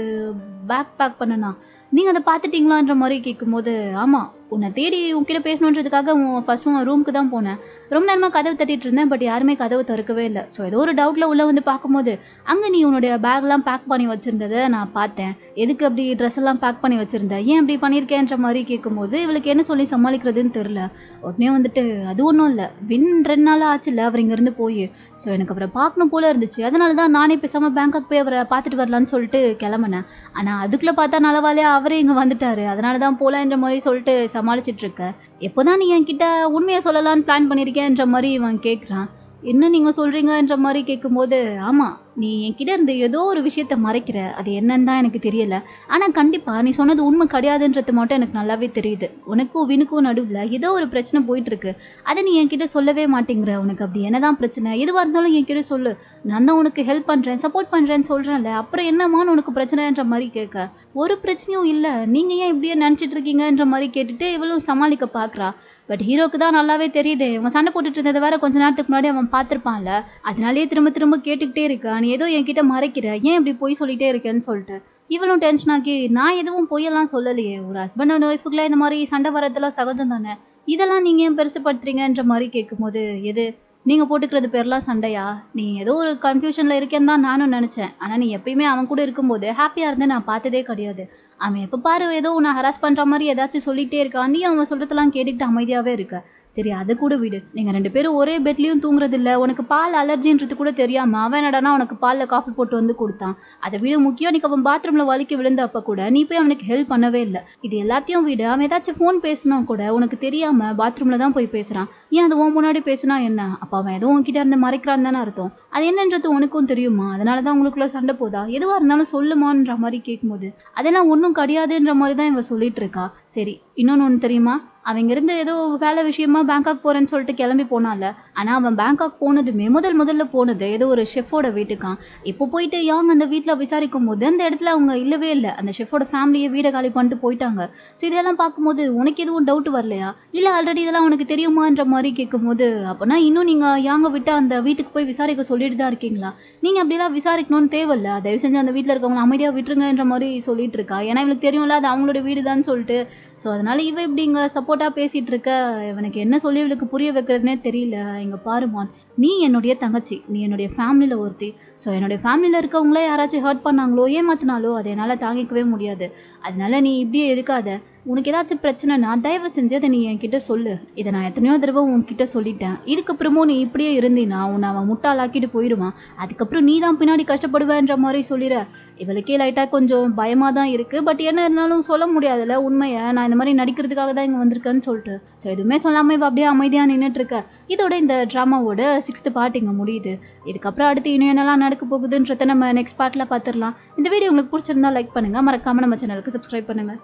பேக் பேக் பண்ணனா நீங்கள் அதை பார்த்துட்டிங்களான்ற மாதிரி கேட்கும்போது, ஆமாம் உன்னை தேடி உன்கிட்ட பேசணுன்றதுக்காக ஃபஸ்ட்டு உன் ரூமுக்கு தான் போனேன், ரொம்ப நேரமாக கதவு தட்டிட்டு இருந்தேன், பட் யாருமே கதவு திறக்கவே இல்லை. ஸோ ஏதோ ஒரு டவுட்டில் உள்ளே வந்து பார்க்கும்போது அங்கே நீ உன்னுடைய பேக்லாம் பேக் பண்ணி வச்சுருந்ததை நான் பார்த்தேன், எதுக்கு அப்படி ட்ரெஸ் எல்லாம் பேக் பண்ணி வச்சுருந்தேன், ஏன் அப்படி பண்ணியிருக்கேன்ற மாதிரி கேட்கும்போது இவளுக்கு என்ன சொல்லி சமாளிக்கிறதுன்னு தெரில. உடனே வந்துட்டு அது ஒன்றும் இல்லை, வின் 2 நாள் ஆச்சுல்ல அவர் இங்கேருந்து போய், ஸோ எனக்கு அவரை பார்க்கணும் போல இருந்துச்சு, அதனால தான் நானே பேசாமல் பேங்காக் போய் அவரை பார்த்துட்டு வரலான்னு சொல்லிட்டு கிளம்புனேன், ஆனால் அதுக்குள்ளே பார்த்தா நல்லவாலே அவரே இங்கே வந்துட்டார், அதனால தான் போகலான்ற மாதிரி சொல்லிட்டு சமாளிச்சிட்டு இருக்க. எப்போதான் நீ என்கிட்ட உண்மையை சொல்லலான்னு பிளான் பண்ணியிருக்கேன்ற மாதிரி இவன் கேட்குறான். என்ன நீங்கள் சொல்கிறீங்கன்ற மாதிரி கேட்கும்போது, ஆமாம் நீ என்கிட்ட இருந்து ஏதோ ஒரு விஷயத்த மறைக்கிற, அது என்னன்னு தான் எனக்கு தெரியல, ஆனால் கண்டிப்பாக நீ சொன்னது உண்மை கிடையாதுன்றது மட்டும் எனக்கு நல்லாவே தெரியுது. உனக்கும் வினுக்கும் நடுவில் ஏதோ ஒரு பிரச்சனை போயிட்டுருக்கு, அதை நீ என்கிட்ட சொல்லவே மாட்டேங்கிற, உனக்கு அப்படி என்னதான் பிரச்சனை, எதுவாக இருந்தாலும் என்கிட்ட சொல்லு, நான் தான் உனக்கு ஹெல்ப் பண்ணுறேன் சப்போர்ட் பண்ணுறேன்னு சொல்கிறேன்ல, அப்புறம் என்னமான்னு உனக்கு பிரச்சனைன்ற மாதிரி கேட்க, ஒரு பிரச்சனையும் இல்லை, நீங்கள் ஏன் இப்படியே நினச்சிட்டு இருக்கீங்கன்ற மாதிரி கேட்டுட்டு இவளும் சமாளிக்க பார்க்குறா. பட் ஹீரோக்கு தான் நல்லாவே தெரியுது, இவங்க சண்டை போட்டுட்டு இருந்ததை வேற கொஞ்ச நேரத்துக்கு முன்னாடி அவன் பார்த்துருப்பான்ல, அதனாலேயே திரும்ப திரும்ப கேட்டுக்கிட்டே இருக்கா, நீ ஏதோ என்கிட்ட மறைக்கிற, ஏன் இப்படி போய் சொல்லிட்டே இருக்கேன்னு சொல்லிட்டு இவளும் டென்ஷன் ஆகி, நான் எதுவும் பொய்யெல்லாம் சொல்லலையே, ஒரு ஹஸ்பண்ட் அண்ட் ஒய்ஃபுக்குள்ள இந்த மாதிரி சண்டை வரதெல்லாம் சகஜம் தானே, இதெல்லாம் நீங்கள் ஏன் பெருசுப்படுத்துறீங்கன்ற மாதிரி கேட்கும்போது, எது நீங்கள் போட்டுக்கிறது பேர்லாம் சண்டையா, நீ ஏதோ ஒரு கன்ஃபியூஷனில் இருக்கேன்னு தான் நானும் நினச்சேன், ஆனால் நீ எப்பயுமே அவன் கூட இருக்கும்போது ஹாப்பியாக இருந்து நான் பார்த்ததே கிடையாது, அவன் எப்போ பாரு ஏதோ உன்னை ஹராஸ் பண்ணுற மாதிரி ஏதாச்சும் சொல்லிகிட்டே இருக்கான், நீ அவன் சொல்கிறதெல்லாம் கேட்டுக்கிட்டு அமைதியாகவே இருக்க. சரி அது கூட விடு, நீங்கள் 2 பேரும் ஒரே பெட்லேயும் தூங்குறதில்ல, உனக்கு பால் அலர்ஜின்றது கூட தெரியாமல் அவன் என்னடானா உனக்கு பாலில் காஃபி போட்டு வந்து கொடுத்தான், அதை விட முக்கியம் நீ அவன் பாத்ரூமில் வலிக்க விழுந்தப்போ கூட நீ போய் அவனுக்கு ஹெல்ப் பண்ணவே இல்லை. இது எல்லாத்தையும் விட அவன் ஏதாச்சும் ஃபோன் பேசினா கூட உனக்கு தெரியாமல் பாத்ரூமில் தான் போய் பேசுகிறான், ஏன் அது உன் முன்னாடி பேசுனா என்ன, அப்போ அவன் ஏதோ உன்கிட்ட இருந்து மறைக்கிறான்னு தானே அர்த்தம், அது என்னன்றது உனக்கும் தெரியுமா, அதனால தான் உங்களுக்குள்ள சண்டை போதா, எதுவாக இருந்தாலும் சொல்லுமான்ற மாதிரி கேட்கும்போது அதெல்லாம் ஒன்றும் கிடையாதுன்ற மாதிரி தான் இவன் சொல்லிட்டு இருக்கா. சரி இன்னொன்று ஒன்று தெரியுமா, அவங்க இருந்து ஏதோ வேலை விஷயமா பேங்காக் போறேன்னு சொல்லிட்டு கிளம்பி போனால. ஆனா அவன் பேங்காக் போனதுமே முதல்ல போனது ஏதோ ஒரு ஷெஃபோட வீட்டுக்காம். இப்போ போயிட்டு யாங் அந்த வீட்ல விசாரிக்கும்போது அந்த இடத்துல அவங்க இல்லவே இல்ல. அந்த ஷெஃபோட ஃபேமிலியே வீட காலி பண்ணிட்டு போயிட்டாங்க. ஸோ இதெல்லாம் பார்க்கும்போது உனக்கு எதுவும் டவுட் வரலையா? இல்ல ஆல்ரெடி இதெல்லாம் உனக்கு தெரியுமான்ற மாரி கேட்கும்போது, அப்பனா இன்னும் நீங்க யாங்க விட்டு அந்த வீட்டுக்கு போய் விசாரிக்க சொல்லிட்டு தான் இருக்கீங்களா? நீங்க அப்படிலாம் விசாரிக்கணும்னு தேவையில்ல. தயவு செஞ்சு அந்த வீட்ல இருக்கவங்கள அமைதியா விட்டுருங்கன்ற மாரி சொல்லிட்டு இருக்கா. ஏன்னா இவளுக்கு தெரியும்ல அது அவங்களோட வீடு தான்னு சொல்லிட்டு. ஸோ அதனால இவ இப்படி இங்க சப்போர்ட்டா பேசிட்டு இருக்க. இவனுக்கு என்ன சொல்லி இவளுக்கு புரிய வைக்கிறதுனே தெரியல. இங்க பாருமான், நீ என்னுடைய தங்கச்சி. நீ என்னுடைய ஃபேமிலியில ஒருத்தி. ஸோ என்னுடைய ஃபேமிலியில இருக்கவங்கள யாராச்சும் ஹர்ட் பண்ணாங்களோ, ஏமாத்தினாலோ அதை என்னால் தாங்கிக்கவே முடியாது. அதனால நீ இப்படியே இருக்காத. உனக்கு ஏதாச்சும் பிரச்சனைனா தயவு செஞ்சு அதை நீ என்கிட்ட சொல்லு. இதை நான் எத்தனையோ தடவை உன்கிட்ட சொல்லிட்டேன். இதுக்கப்புறமும் நீ இப்படியே இருந்தீன்னா உன்னை அவன் முட்டாளாக்கிட்டு போயிடுவான். அதுக்கப்புறம் நீ தான் பின்னாடி கஷ்டப்படுவேன்ற மாதிரி சொல்லிட. இவளுக்கே லைட்டாக கொஞ்சம் பயமாக தான் இருக்குது. பட் என்ன இருந்தாலும் சொல்ல முடியாதுல்ல உண்மையை. நான் இந்த மாதிரி நடிக்கிறதுக்காக தான் இங்கே வந்திருக்கேன்னு சொல்லிட்டு. ஸோ எதுவுமே சொல்லாமல் இவ அப்படியே அமைதியாக நின்றுட்டு இருக்க. இதோட இந்த ட்ராமாவோட 6th பார்ட் இங்கே முடியுது. இதுக்கப்புறம் அடுத்து இன்னும் என்னெல்லாம் நடக்க போகுதுன்றதை நம்ம நெக்ஸ்ட் பார்ட்டில் பார்த்துடலாம். இந்த வீடியோ உங்களுக்கு பிடிச்சிருந்தா லைக் பண்ணுங்கள். மறக்காமல் நம்ம சேனலுக்கு சப்ஸ்கிரைப் பண்ணுங்கள்.